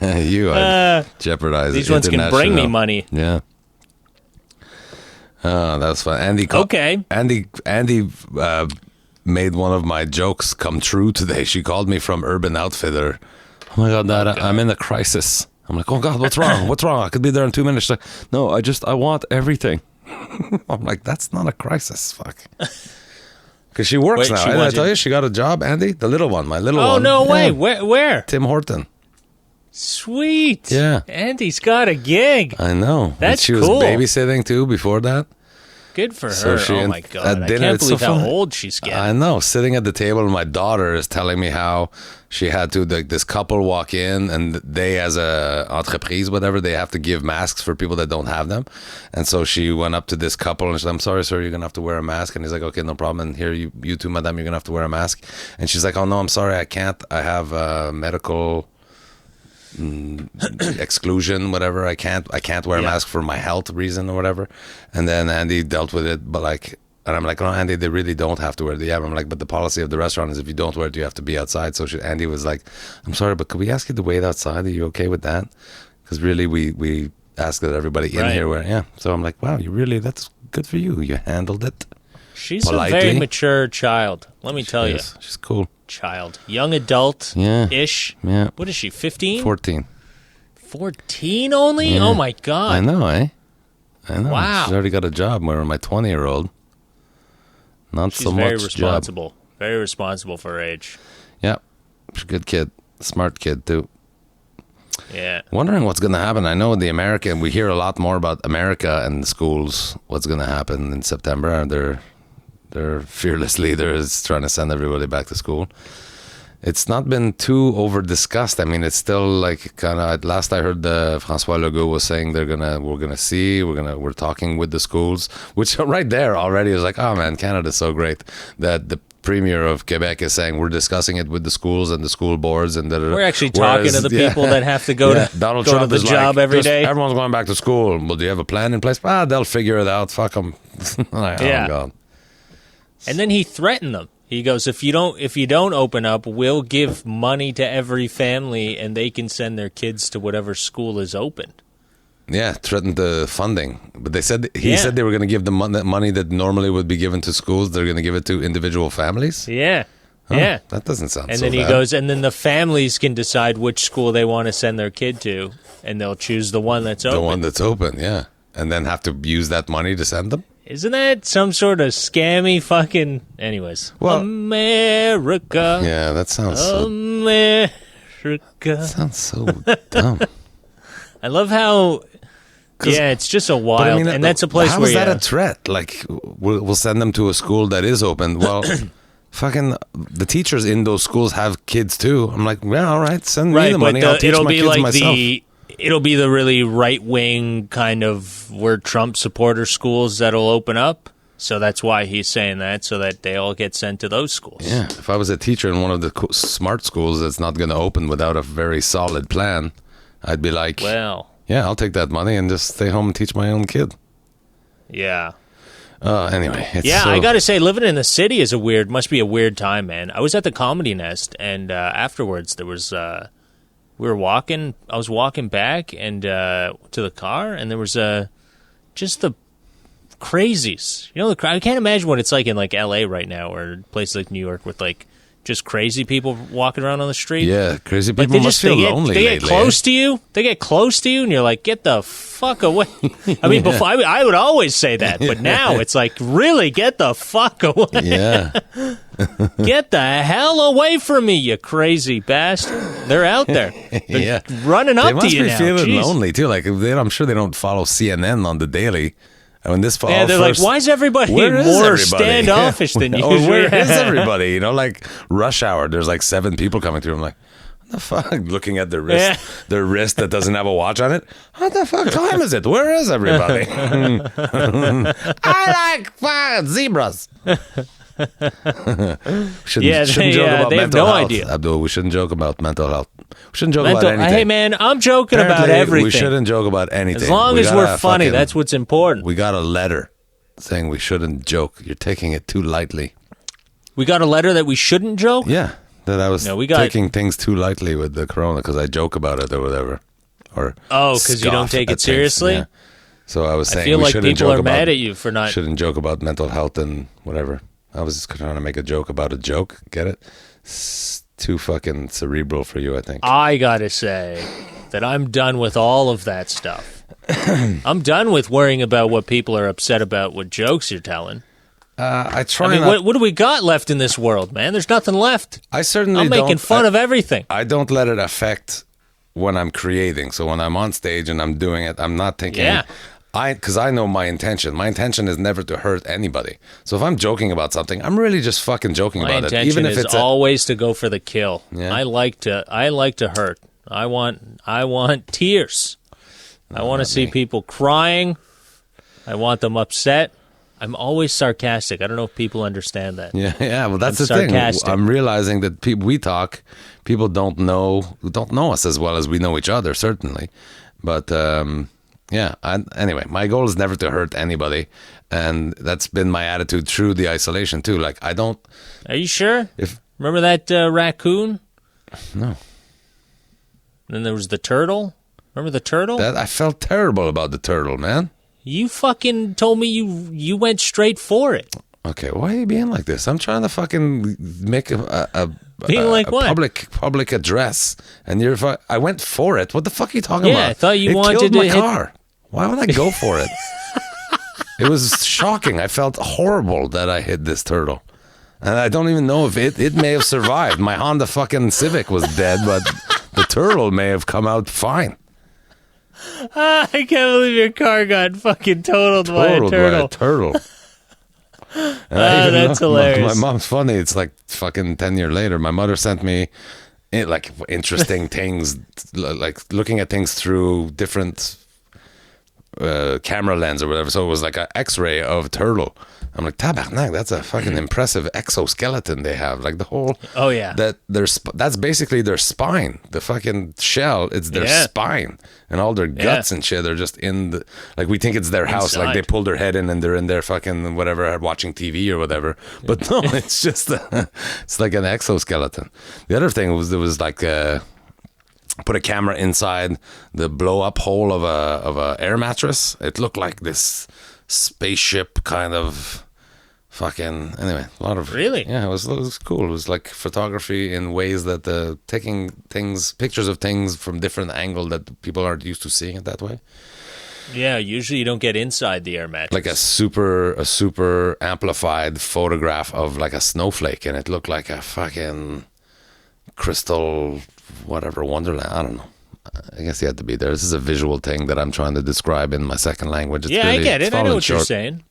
You are jeopardizing. These ones can bring me money. Yeah. Oh, that's fun. Andy. Okay. Andy made one of my jokes come true today. She called me from Urban Outfitter. Oh my God, Dad, I'm in a crisis. I'm like, oh God, what's wrong? What's wrong? I could be there in 2 minutes. She's like, no, I want everything. I'm like, that's not a crisis. Fuck. Because she works Wait, now. she Did I wanted- tell you she got a job, Andy? The little one, my little one. Oh, no way. Yeah. Where? Tim Horton. Sweet. Yeah. Andy's got a gig. I know. And That's she was cool. babysitting too before that. Good for So her. she Oh, in- my at God. I dinner, can't it's believe so how fun. old she's getting. I know. Sitting at the table, my daughter is telling me how she had to, this couple walk in and they, as a entreprise, whatever, they have to give masks for people that don't have them. And so she went up to this couple and she's like, I'm sorry, sir, you're going to have to wear a mask. And he's like, okay, no problem. And here, you two, madame, you're going to have to wear a mask. And she's like, oh, no, I'm sorry, I can't. I have medical exclusion, whatever. I can't wear a mask for my health reason or whatever. And then Andy dealt with it, but like, and I'm like, no, Andy, they really don't have to wear it. Yeah, I'm like, but the policy of the restaurant is if you don't wear it, you have to be outside. So Andy was like, I'm sorry, but could we ask you to wait outside? Are you okay with that? Because really, we ask that everybody in Right. here wear. Yeah. So I'm like, wow, that's good for you. You handled it. She's politely. a very mature child. Let me tell you. Yes, she's cool. Child. Young adult ish. Yeah. What is she, 15? 14. 14 only? Yeah. Oh, my God. I know, eh? I know. Wow. She's already got a job. Where my 20-year-old, not She's so very much job. responsible. Very responsible for her age. Yeah, she's a good kid, smart kid too. Yeah. Wondering what's going to happen. I know we hear a lot more about America and the schools. What's going to happen in September? And their fearless leader is trying to send everybody back to school. It's not been too over discussed. I mean, it's still like kind of. Last I heard, François Legault was saying we're talking with the schools, which right there already is like, oh man, Canada's so great that the Premier of Quebec is saying we're discussing it with the schools and the school boards, and We're actually talking to the people that have to go to Donald go Trump to is the job like, every just day. Everyone's going back to school. Well, do you have a plan in place? They'll figure it out. Fuck them. Like, Yeah. Oh God. And then he threatened them. He goes, if you don't open up, we'll give money to every family and they can send their kids to whatever school is open. Yeah, threatened the funding, but he said they were going to give the money that normally would be given to schools. They're going to give it to individual families. Yeah. Huh, Yeah. that doesn't sound. And so then he bad. goes, and then the families can decide which school they want to send their kid to, and they'll choose the one that's open. The one that's open, yeah, and then have to use that money to send them. Isn't that some sort of scammy fucking... Anyways. Well, America. Yeah, that sounds so... America. That sounds so dumb. I love how... Yeah, it's just a wild... and that's a place how where... How is that a threat? Like, we'll send them to a school that is open. Well... Fucking the teachers in those schools have kids too. I'm like, yeah, all right, send me the money. I'll teach my kids myself. It'll be the really right wing kind of where Trump supporter schools that'll open up. So that's why he's saying that, so that they all get sent to those schools. Yeah, if I was a teacher in one of the smart schools that's not going to open without a very solid plan, I'd be like, well, yeah, I'll take that money and just stay home and teach my own kid. Yeah. Anyway, I gotta say, living in the city must be a weird time, man. I was at the Comedy Nest, and afterwards there was, I was walking back and to the car, and there was just the crazies. You know, I can't imagine what it's like in like L.A. right now, or places like New York with like just crazy people walking around on the street. Yeah, crazy people must feel lonely. They get close to you. They get close to you, and you're like, "Get the fuck away!" I mean, before I would always say that, but now it's like, really, get the fuck away. Yeah, get the hell away from me, you crazy bastard! They're out there. They're running up to you now. They must be feeling lonely too. Like I'm sure they don't follow CNN on the daily. When this fall, they're like, why is everybody standoffish than you? Or where is everybody? You know, like rush hour. There's like 7 people coming through. I'm like, what the fuck? Looking at their wrist, their wrist that doesn't have a watch on it. What the fuck time is it? Where is everybody? I like zebras. shouldn't joke about mental health. Idea. Abdul, we shouldn't joke about mental health. We shouldn't joke about anything. Hey, man, I'm joking about everything. We shouldn't joke about anything. As long as we're funny, that's what's important. We got a letter saying we shouldn't joke. You're taking it too lightly. We got a letter that we shouldn't joke? Yeah, that I was taking things too lightly with the corona because I joke about it or whatever. Because you don't take it seriously? Yeah. So I was saying I feel like people are mad at you for not... Shouldn't joke about mental health and whatever. I was just trying to make a joke about a joke. Get it? It's too fucking cerebral for you, I think. I gotta say that I'm done with all of that stuff. I'm done with worrying about what people are upset about, what jokes you're telling. I mean, what do we got left in this world, man? There's nothing left. I'm making fun of everything. I don't let it affect when I'm creating. So when I'm on stage and I'm doing it, I'm not thinking... Yeah. Because I know my intention. My intention is never to hurt anybody. So if I'm joking about something, I'm really just fucking joking about it. Even if it's always to go for the kill. Yeah. I like to hurt. I want tears. I want to see people crying. I want them upset. I'm always sarcastic. I don't know if people understand that. Yeah. Well, that's the thing. I'm realizing that people don't know us as well as we know each other, certainly. But yeah. Anyway, my goal is never to hurt anybody, and that's been my attitude through the isolation too. Like I don't. Are you sure? Remember that raccoon? No. And then there was the turtle. Remember the turtle? I felt terrible about the turtle, man. You fucking told me you went straight for it. Okay, why are you being like this? I'm trying to fucking make a public address, and I went for it. What the fuck are you talking about? Yeah, I thought you wanted killed to my car. Why would I go for it? It was shocking. I felt horrible that I hit this turtle. And I don't even know if it may have survived. My Honda fucking Civic was dead, but the turtle may have come out fine. I can't believe your car got fucking totaled by a turtle. That's hilarious. My mom's funny. It's like fucking 10 years later. My mother sent me like interesting things, like looking at things through different camera lens or whatever. So it was like an X-ray of turtle. I'm like, tabarnak, that's a fucking impressive exoskeleton they have. Like the whole... Oh, yeah. That's basically their spine. The fucking shell, it's their spine. And all their guts and shit are just in the... Like, we think it's their house. Like, they pull their head in and they're in their fucking whatever, watching TV or whatever. But no, it's just... it's like an exoskeleton. The other thing was, there was like... put a camera inside the blow-up hole of a air mattress. It looked like this spaceship kind of fucking... Anyway, a lot of... Really? Yeah, it was cool. It was like photography in ways that taking pictures of things from different angle that people aren't used to seeing it that way. Yeah, usually you don't get inside the air mattress. Like a super amplified photograph of like a snowflake, and it looked like a fucking crystal whatever wonderland. I don't know. I guess you had to be there. This is a visual thing that I'm trying to describe in my second language. It's I get it. I know what short. you're saying.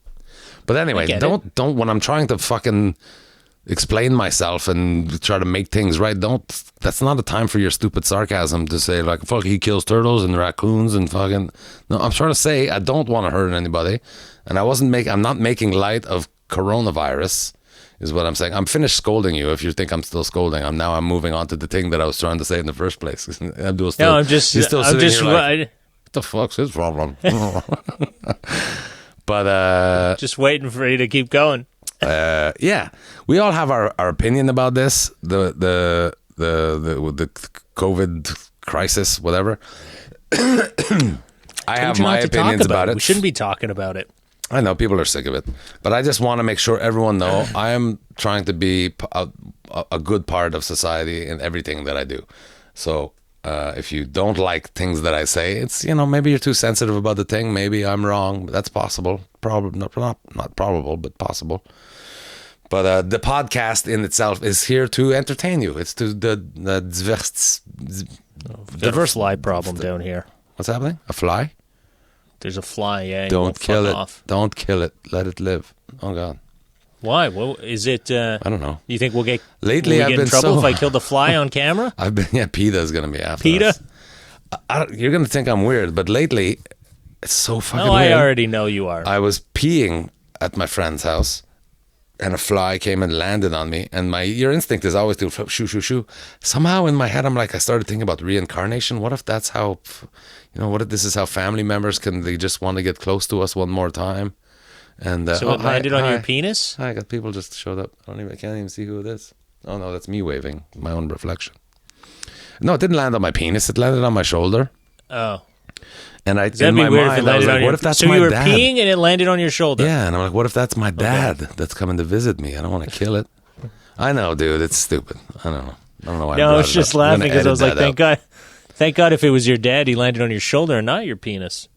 But anyway, don't when I'm trying to fucking explain myself and try to make things right, that's not a time for your stupid sarcasm to say like, fuck, he kills turtles and raccoons and fucking. No, I'm trying to say I don't want to hurt anybody, and I'm not making light of coronavirus is what I'm saying. I'm finished scolding you if you think I'm still scolding. I'm moving on to the thing that I was trying to say in the first place. Abdul still, I'm just he's still sitting here like, what the fuck's his problem? But just waiting for you to keep going. yeah, we all have our opinion about this, the COVID crisis, whatever. I have my opinions about it. We shouldn't be talking about it. I know people are sick of it, but I just want to make sure everyone know I am trying to be a good part of society in everything that I do. So if you don't like things that I say, it's, maybe you're too sensitive about the thing. Maybe I'm wrong. But that's possible. Probably not probable, but possible. But the podcast in itself is here to entertain you. It's to the diverse fly problem down here. What's happening? A fly? There's a fly. Yeah. Don't kill it. Off. Don't kill it. Let it live. Oh God. Why? What is it? I don't know. You think we'll get lately? I've been in trouble if I killed a fly on camera. I've been. Yeah, PETA's gonna be after PETA. us. You're gonna think I'm weird, but lately it's so fucking weird. I already know you are. I was peeing at my friend's house, and a fly came and landed on me. And your instinct is always to shoo, shoo, shoo. Somehow in my head, I started thinking about reincarnation. What if that's how, what if this is how family members they just want to get close to us one more time? And so it landed on your penis? Hi, I got people just showed up. I can't even see who it is. Oh no, that's me waving, my own reflection. No, it didn't land on my penis. It landed on my shoulder. Oh. And in my mind, I was like, what if that's my dad? So you were peeing and it landed on your shoulder? Yeah, and I'm like, what if that's my dad that's coming to visit me? I don't want to kill it. I know, dude, it's stupid. I don't know why. No, I was just laughing because I was like, thank God if it was your dad, he landed on your shoulder and not your penis.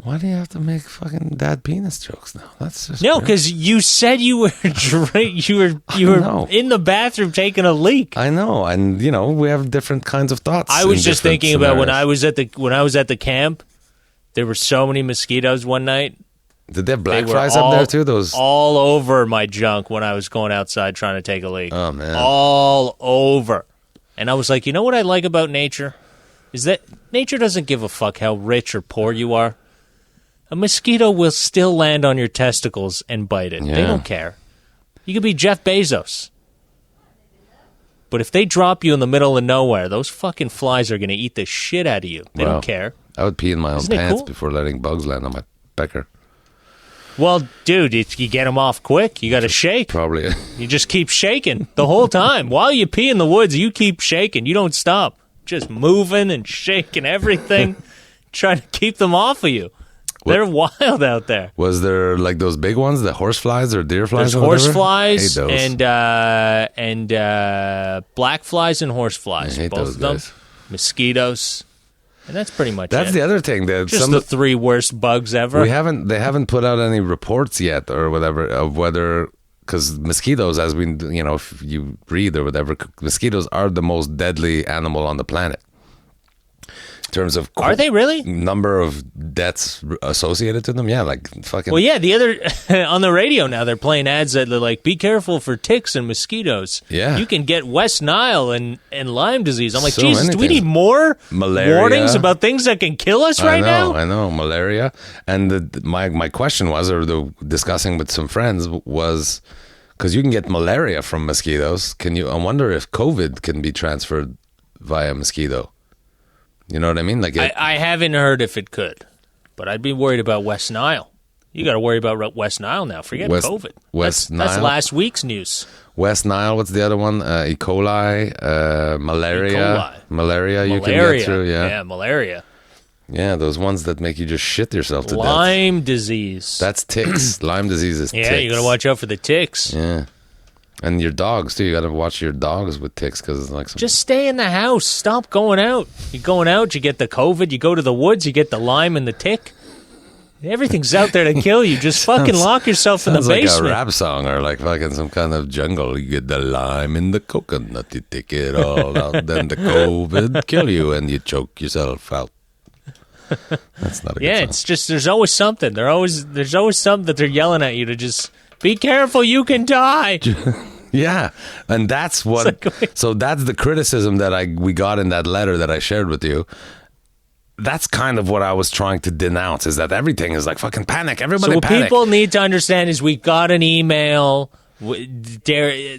Why do you have to make fucking dad penis jokes now? That's just no, because you said you were you were in the bathroom taking a leak. I know, and we have different kinds of thoughts. I was just thinking about when I was at the camp. There were so many mosquitoes one night. Did they have black flies up there too? Those all over my junk when I was going outside trying to take a leak. Oh man, all over. And I was like, you know what I like about nature is that nature doesn't give a fuck how rich or poor you are. A mosquito will still land on your testicles and bite it. Yeah. They don't care. You could be Jeff Bezos. But if they drop you in the middle of nowhere, those fucking flies are going to eat the shit out of you. They don't care. I would pee in my own pants before letting bugs land on my pecker. Well, dude, if you get them off quick, you got to shake. Probably. You just keep shaking the whole time. While you pee in the woods, you keep shaking. You don't stop. Just moving and shaking everything, trying to keep them off of you. They're wild out there. Was there like those big ones, the horse flies or deer flies? There's horse flies and black flies and horse flies. I hate both those of them. guys. Mosquitoes. And that's pretty much That's it. the other thing. Just the three worst bugs ever. They haven't put out any reports yet or whatever of whether, because mosquitoes, as we, if you read or whatever, mosquitoes are the most deadly animal on the planet. In terms of are they really number of deaths associated to them? Yeah, like fucking. Well, yeah, the other on the radio now they're playing ads that are like, "Be careful for ticks and mosquitoes." Yeah, you can get West Nile and Lyme disease. I'm like, so Jesus, do we need more malaria warnings about things that can kill us right now? I know malaria. And my question was, or discussing with some friends was, because you can get malaria from mosquitoes. I wonder if COVID can be transferred via mosquito. You know what I mean? Like I haven't heard if it could, but I'd be worried about West Nile. You got to worry about West Nile now. Forget COVID. Nile? That's last week's news. West Nile. What's the other one? E. coli, malaria. E. coli. Malaria. You can get through. Yeah, malaria. Yeah, those ones that make you just shit yourself to death. Lyme disease. That's ticks. Lyme disease is ticks. Yeah, you got to watch out for the ticks. Yeah. And your dogs, too. You got to watch your dogs with ticks because it's like... Just stay in the house. Stop going out. You're going out, you get the COVID. You go to the woods, you get the Lyme and the tick. Everything's out there to kill you. Just fucking lock yourself in the Sounds like basement. a rap song or like fucking some kind of jungle. You get the lime in the coconut, you take it all out, then the COVID kill you and you choke yourself out. That's not a good song. It's just there's always something. There's always something that they're yelling at you to just be careful. You can die. Yeah, and that's what. So that's the criticism that we got in that letter that I shared with you. That's kind of what I was trying to denounce, is that everything is like fucking panic. Everybody so what panic. people need to understand is we got an email.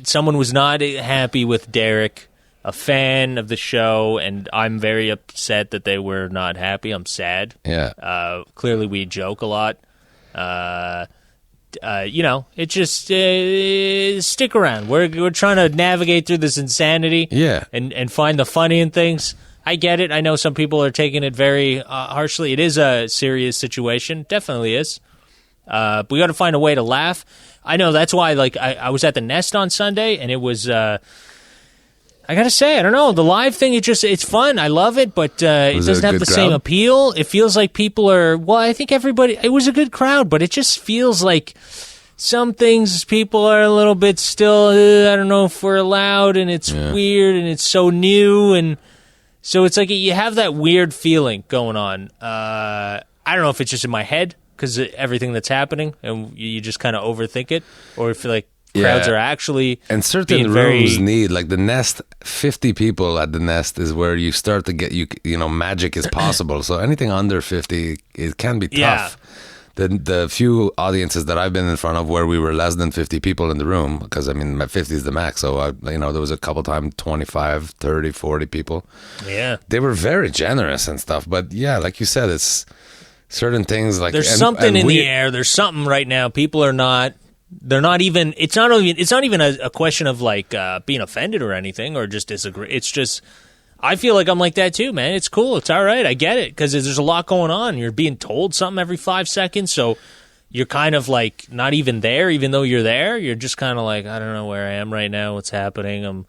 Someone was not happy with Derek, a fan of the show, and I'm very upset that they were not happy. I'm sad. Yeah. Clearly, we joke a lot. It just stick around. We're trying to navigate through this insanity. Yeah. And find the funny in things. I get it. I know some people are taking it very harshly. It is a serious situation. Definitely is. But we got to find a way to laugh. I know that's why. Like I was at the Nest on Sunday, and it was. I gotta say, I don't know. The live thing, it's fun. I love it, but it doesn't have the same appeal. It feels like people are. Well, I think everybody. It was a good crowd, but it just feels like some things people are a little bit still. I don't know if we're allowed, and it's weird, and it's so new, and. So it's like you have that weird feeling going on. I don't know if it's just in my head because everything that's happening and you just kind of overthink it, or if like crowds are actually and certain rooms need like the Nest. 50 people at the Nest is where you start to get magic is possible. So anything under 50, it can be tough. Yeah. The few audiences that I've been in front of where we were less than 50 people in the room, because I mean, 50 is the max. So, there was a couple times 25, 30, 40 people. Yeah. They were very generous and stuff. But yeah, like you said, it's certain things like... There's something in the air. There's something right now. People are not... They're not even... It's not even a question of like being offended or anything or just disagree. It's just... I feel like I'm like that too, man. It's cool. It's all right. I get it because there's a lot going on. You're being told something every 5 seconds, so you're kind of like not even there, even though you're there. You're just kind of like, I don't know where I am right now. What's happening?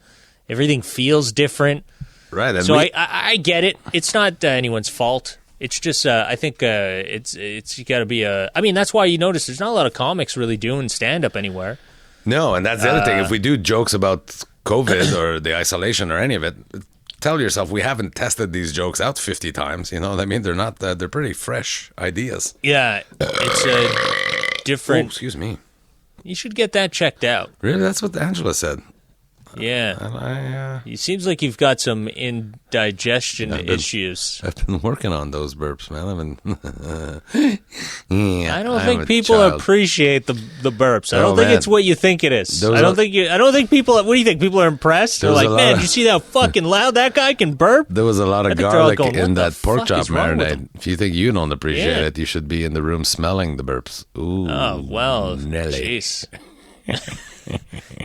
Everything feels different. Right. And so I get it. It's not anyone's fault. It's just I think it's you got to be I mean, that's why you notice there's not a lot of comics really doing stand up anywhere. No, and that's the other thing. If we do jokes about COVID or the isolation or any of it. Tell yourself we haven't tested these jokes out 50 times. You know what I mean? They're not. They're pretty fresh ideas. Yeah, it's a different. Oh, excuse me. You should get that checked out. Really? That's what Angela said. Yeah. It seems like you've got some indigestion issues. I've been working on those burps, man. I don't think people appreciate the burps. I don't think it's what you think it is. I don't think people. What do you think? People are impressed. They're like, man, did you see how fucking loud that guy can burp? There was a lot of garlic in that pork chop marinade. If you think you don't appreciate it, you should be in the room smelling the burps. Ooh. Oh well, Nelly. Jeez.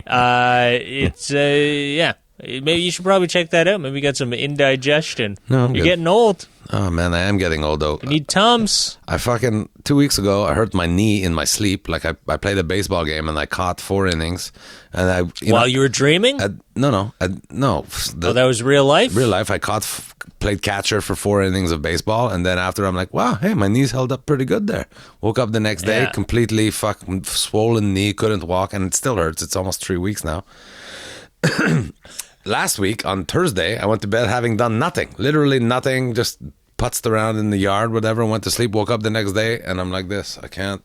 It's maybe you should probably check that out. Maybe you got some indigestion. No, you're getting old. Oh man, I am getting old though. You need Tums. I fucking 2 weeks ago I hurt my knee in my sleep. Like I played a baseball game and I caught 4 innings. And while you were dreaming? No. That was real life. Real life. I played catcher for 4 innings of baseball, and then after I'm like, wow, hey, my knees held up pretty good there. Woke up the next day, completely fucking swollen knee, couldn't walk, and it still hurts. It's almost 3 weeks now. Last week on Thursday, I went to bed having done nothing, literally nothing, just putzed around in the yard, whatever. Went to sleep, woke up the next day, and I'm like this. I can't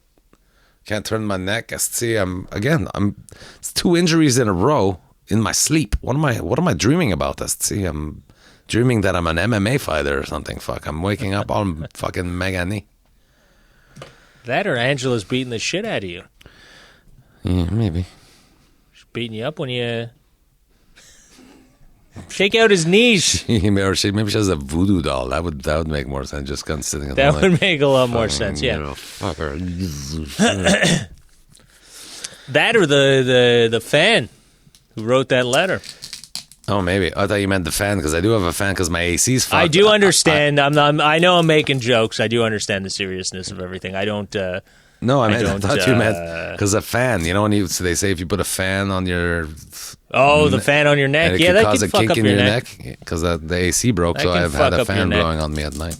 turn my neck. It's 2 injuries in a row in my sleep. What am I dreaming about? I'm dreaming that I'm an MMA fighter or something. Fuck, I'm waking up all fucking mega knee. That or Angela's beating the shit out of you. Yeah, maybe. She's beating you up when you shake out his knees. Maybe she has a voodoo doll. That would make more sense. Just kind of sitting. That would make a lot more sense. Yeah. Fucker. That or the fan who wrote that letter. Oh, maybe. I thought you meant the fan, because I do have a fan because my AC's fucked. I do understand. I know I'm making jokes. I do understand the seriousness of everything. I don't... No, I thought you meant because a fan. You know when they say if you put a fan on your... Oh, the fan on your neck. Yeah, that can fuck up your neck. Because the AC broke, so I've had a fan blowing on me at night.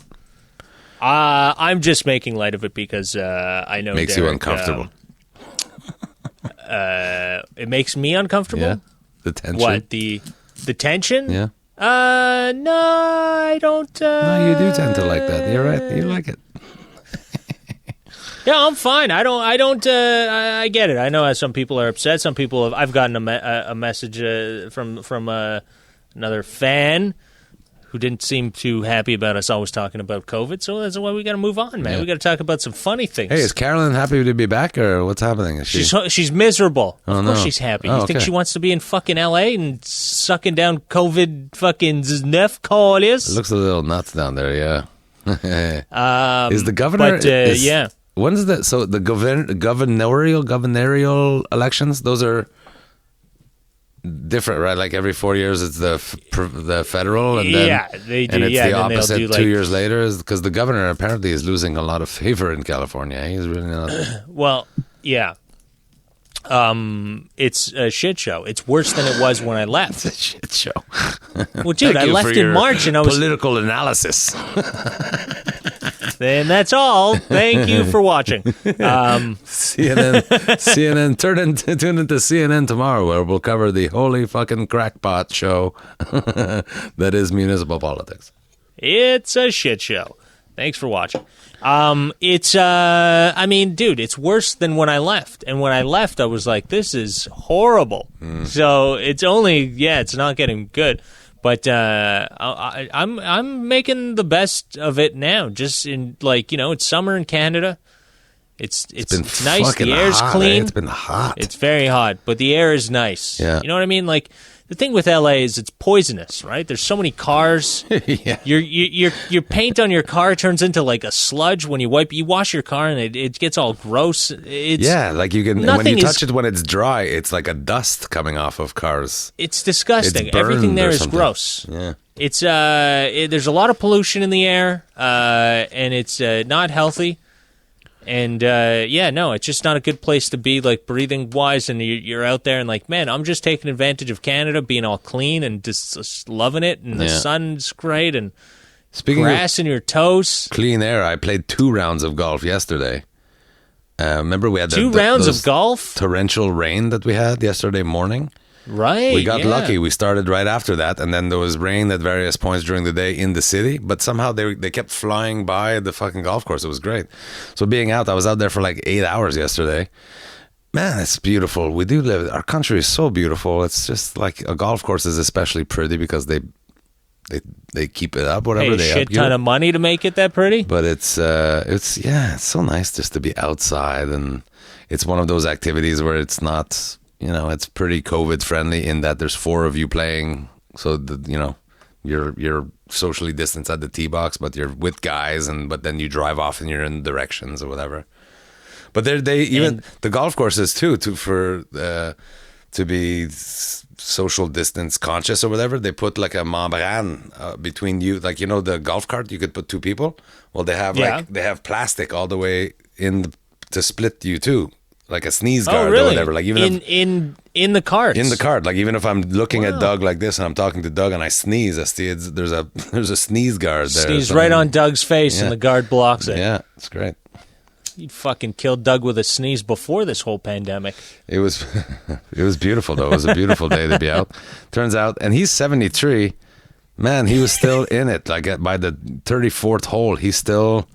I'm just making light of it because I know Makes Derek, you uncomfortable. It makes me uncomfortable. Yeah, the tension. What the tension? Yeah. No, I don't. No, you do tend to like that. You're right. You like it. Yeah, I'm fine. I don't. I get it. I know some people are upset. Some people have. I've gotten a message from another fan who didn't seem too happy about us always talking about COVID. So that's why we got to move on, man. Yeah. We got to talk about some funny things. Hey, is Carolyn happy to be back, or what's happening? Is She's miserable. Oh, of course no. she's happy. Oh, You think okay. she wants to be in fucking L.A. and sucking down COVID fucking Znef It looks a little nuts down there, yeah. Is the governor... But, yeah. When's the... So the governorial elections, those are different, right? Like every 4 years it's the federal, and then... Yeah, they do. And it's yeah, the then they'll opposite do, 2 years later, because the governor apparently is losing a lot of favor in California. He's really not... Well, yeah. It's a shit show. It's worse than it was when I left. It's a shit show. Well, dude, I Thank you left for in your March and I was... political analysis. And that's all. Thank you for watching. CNN, tune into CNN tomorrow, where we'll cover the holy fucking crackpot show that is municipal politics. It's a shit show. Thanks for watching. I mean, dude, it's worse than when I left. And when I left, I was like, this is horrible. So it's it's not getting good. But I'm making the best of it now. Just in it's summer in Canada. It's nice. fucking The air's hot, clean. It's been hot. It's very hot, but the air is nice. Yeah. You know what I mean? Like the thing with LA is it's poisonous, right? There's so many cars. Yeah. Your paint on your car turns into like a sludge when you wash your car and it gets all gross. Like you can when you touch it when it's dry, it's like a dust coming off of cars. It's disgusting. It's burned Everything there or is something. gross. Yeah. It's there's a lot of pollution in the air, and it's not healthy. And it's just not a good place to be, like breathing wise. And you're out there and like, man, I'm just taking advantage of Canada, being all clean and just loving it. And the sun's great and Speaking grass of in your toes. clean air, I played 2 rounds of golf yesterday. Remember we had 2 rounds those of golf, torrential rain that we had yesterday morning. right? We got lucky. We started right after that, and then there was rain at various points during the day in the city. But somehow they kept flying by the fucking golf course. It was great. So being out, I was out there for like 8 hours yesterday. Man, it's beautiful. We do live. Our country is so beautiful. It's just like a golf course is especially pretty because they keep it up. Whatever Pay a they shit ton of money to make it that pretty. But it's so nice just to be outside, and it's one of those activities where it's not. It's pretty COVID friendly in that there's 4 of you playing, so you're socially distanced at the tee box, but you're with guys, but then you drive off and you're in directions or whatever. But the golf courses too to be social distance conscious or whatever. They put like a membrane between you, like the golf cart. You could put 2 people. Well, they have they have plastic all the way in to split you too. Like a sneeze guard or whatever. Like even in the carts. in the cart. Like even if I'm looking at Doug like this and I'm talking to Doug and I sneeze, I see there's a sneeze guard there. Sneeze right on Doug's face and the guard blocks it. Yeah, it's great. You'd fucking killed Doug with a sneeze before this whole pandemic. It was beautiful though. It was a beautiful day to be out. Turns out, and he's 73. Man, he was still in it. Like by the 34th hole, he's still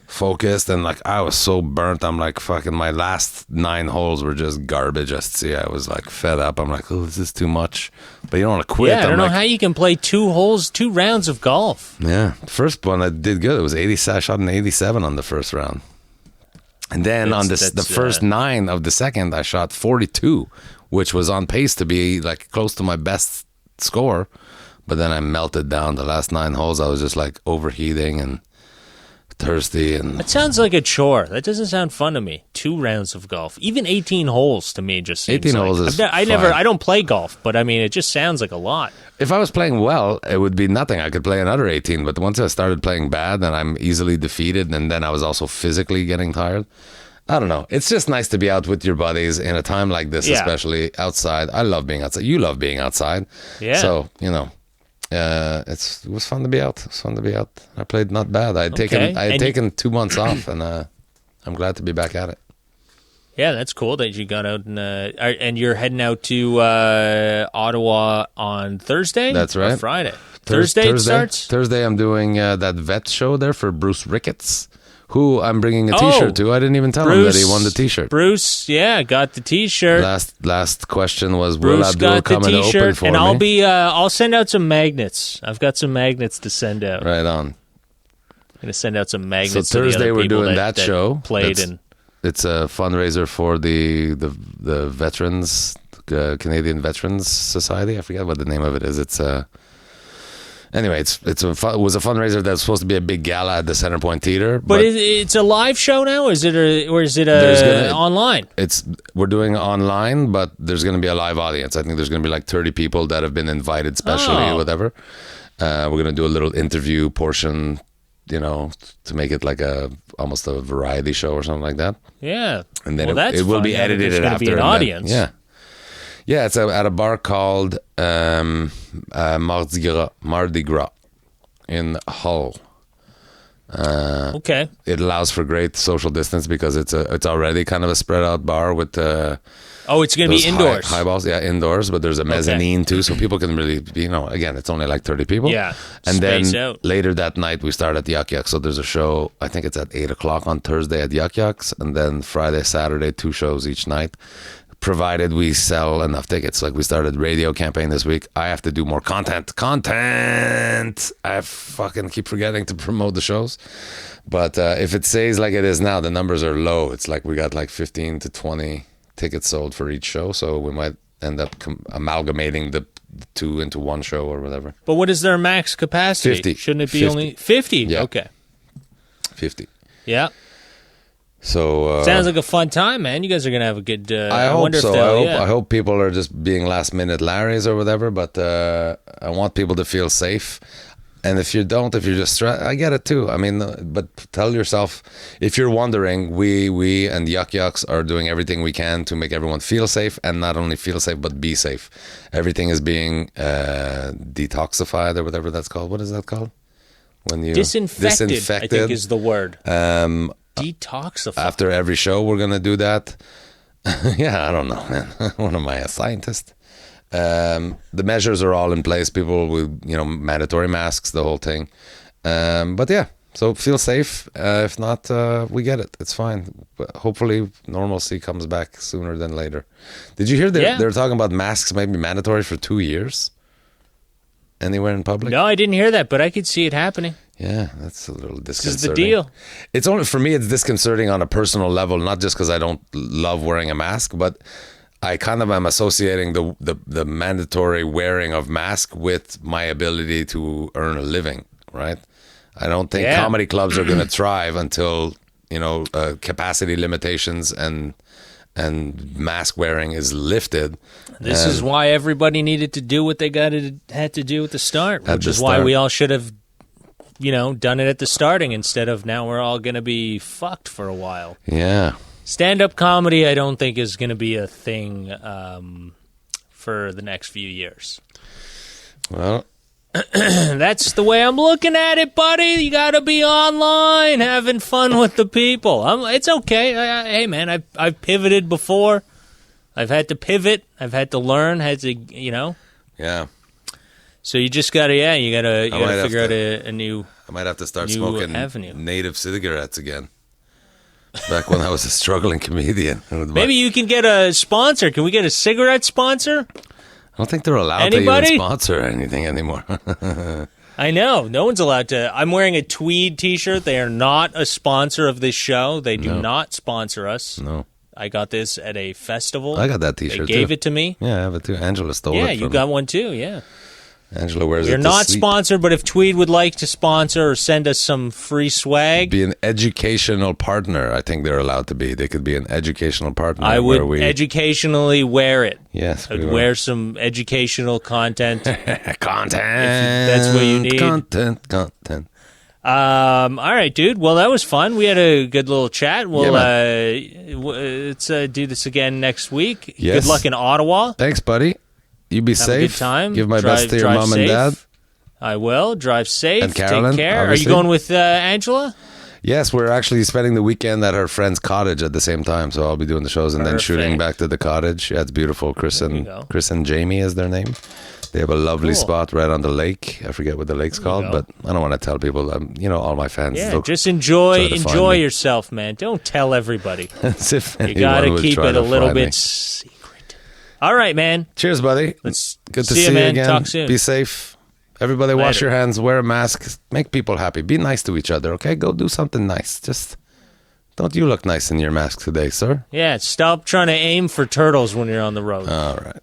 focused, and like I was so burnt. I'm like fucking my last 9 holes were just garbage. I was like fed up. I'm like, oh, this is too much. But you don't want to quit. Yeah, I don't know how you can play 2 rounds of golf. Yeah, the first one I did good. It was 80. I shot an 87 on the first round, and then the first 9 of the second, I shot 42, which was on pace to be like close to my best score. But then I melted down the last 9 holes. I was just like overheating and thirsty, and That sounds like a chore. That doesn't sound fun to me. 2 rounds of golf, even 18 holes to me just seems 18 like, holes is I don't play golf, but I mean it just sounds like a lot. if I was playing well, it would be nothing. I could play another 18, but once I started playing bad, then I'm easily defeated, and then I was also physically getting tired. I don't know. It's just nice to be out with your buddies in a time like this, especially outside. I love being outside. You love being outside. Yeah. So, It was fun to be out. It was fun to be out. I played not bad. I had Okay. taken 2 months off, and I'm glad to be back at it. Yeah, that's cool that you got out and you're heading out to Ottawa on Thursday. That's right. Or Friday. Thursday it starts. Thursday, I'm doing that vet show there for Bruce Ricketts, who I'm bringing a Oh, T-shirt to. I didn't even tell him that he won the T-shirt. Bruce, yeah, got the T-shirt. Last question was, Bruce will Abdul got the come and open T-shirt, for and me? I'll send out some magnets. I've got some magnets to send out. Right on. I'm gonna send out some magnets. So to the Thursday other we're people doing that show. Played in. It's a fundraiser for the veterans, Canadian Veterans Society. I forget what the name of it is. It's anyway. It was a fundraiser that's supposed to be a big gala at the Centerpoint Theater. But it's a live show now, or is it online? We're doing online, but there's going to be a live audience. I think there's going to be like 30 people that have been invited specially or whatever. We're going to do a little interview portion, to make it like almost a variety show or something like that. Yeah. And then it will be edited after. There's going to be an audience. Yeah. Yeah, it's at a bar called Mardi Gras in Hull. Okay. It allows for great social distance because it's already kind of a spread out bar with it's going to be indoors. High balls, yeah, indoors, but there's a mezzanine too, so people can really, again, it's only like 30 people. Yeah, and then out. Later that night we start at Yuck Yucks, so there's a show, I think it's at 8 o'clock on Thursday at Yuck Yucks, and then Friday, Saturday, 2 shows each night, provided we sell enough tickets. Like we started radio campaign this week. I have to do more content. I fucking keep forgetting to promote the shows. But if it stays like it is now, the numbers are low. It's like we got like 15 to 20 tickets sold for each show, so we might end up amalgamating the 2 into 1 show or whatever. But what is their max capacity? 50. Shouldn't it be 50. only 50? Yeah. Okay. 50. Yeah. So sounds like a fun time, man. You guys are gonna have a good. I hope wonder so. If I hope people are just being last minute Larrys or whatever. But I want people to feel safe. And if you're just stressed, I get it too. I mean, but tell yourself, if you're wondering, we and Yuck Yucks are doing everything we can to make everyone feel safe, and not only feel safe, but be safe. Everything is being detoxified or whatever that's called. What is that called? When you disinfected, I think is the word. Detoxify. After every show, we're gonna do that. Yeah, I don't know, man. What am I, a scientist? The measures are all in place. People with mandatory masks, the whole thing. But yeah, so feel safe. If not, we get it. It's fine. But hopefully normalcy comes back sooner than later. Did you hear that they're talking about masks might be mandatory for 2 years? Anywhere in public? No, I didn't hear that, but I could see it happening. Yeah, that's a little disconcerting. This is the deal. It's only for me. It's disconcerting on a personal level, not just because I don't love wearing a mask, but I kind of am associating the mandatory wearing of mask with my ability to earn a living. Right? I don't think comedy clubs are going to thrive until capacity limitations and mask wearing is lifted. This is why everybody needed to do what they had to do at the start, which is why we all should have, done it at the starting instead of now we're all going to be fucked for a while. Yeah. Stand-up comedy, I don't think, is going to be a thing for the next few years. Well, that's the way I'm looking at it, buddy. You got to be online, having fun with the people. It's okay. Hey, man, I've pivoted before. I've had to pivot. I've had to learn. Yeah. So you just gotta, you gotta figure out a new. I might have to start smoking avenue. native cigarettes again. Back when I was a struggling comedian. Maybe you can get a sponsor. Can we get a cigarette sponsor? I don't think they're allowed to even sponsor anything anymore. I know. No one's allowed to. I'm wearing a Tweed t-shirt. They are not a sponsor of this show. They do not sponsor us. No. I got this at a festival. I got that t-shirt They gave it to me. Yeah, I have it too. Angela stole it. Yeah, you got one too, yeah. Angela wears it. We're not sponsored, but if Tweed would like to sponsor or send us some free swag. Be an educational partner. I think they're allowed to be. They could be an educational partner. I would educationally wear it. Yes. I'd wear some educational content. Content. That's what you need. Content. All right, dude. Well, that was fun. We had a good little chat. We'll let's do this again next week. Yes. Good luck in Ottawa. Thanks, buddy. You be Have safe. a good time. Give my best to your mom and dad. I will. Drive safe. And Carolyn, take care. obviously. Are you going with Angela? Yes, we're actually spending the weekend at her friend's cottage at the same time. So I'll be doing the shows and then shooting back to the cottage. Yeah, it's beautiful. Chris and Jamie is their name. They have a lovely spot right on the lake. I forget what the lake's called, but I don't want to tell people. All my fans. Yeah, just enjoy yourself, man. Don't tell everybody. As if you got to keep it a little bit secret. All right, man. Cheers, buddy. Good to see you man. again. Talk soon. Be safe. Everybody wash your hands, wear a mask, make people happy. Be nice to each other, okay? Go do something nice. Just don't you look nice in your mask today, sir? Yeah, stop trying to aim for turtles when you're on the road. All right.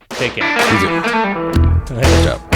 Take care. You too. Good job.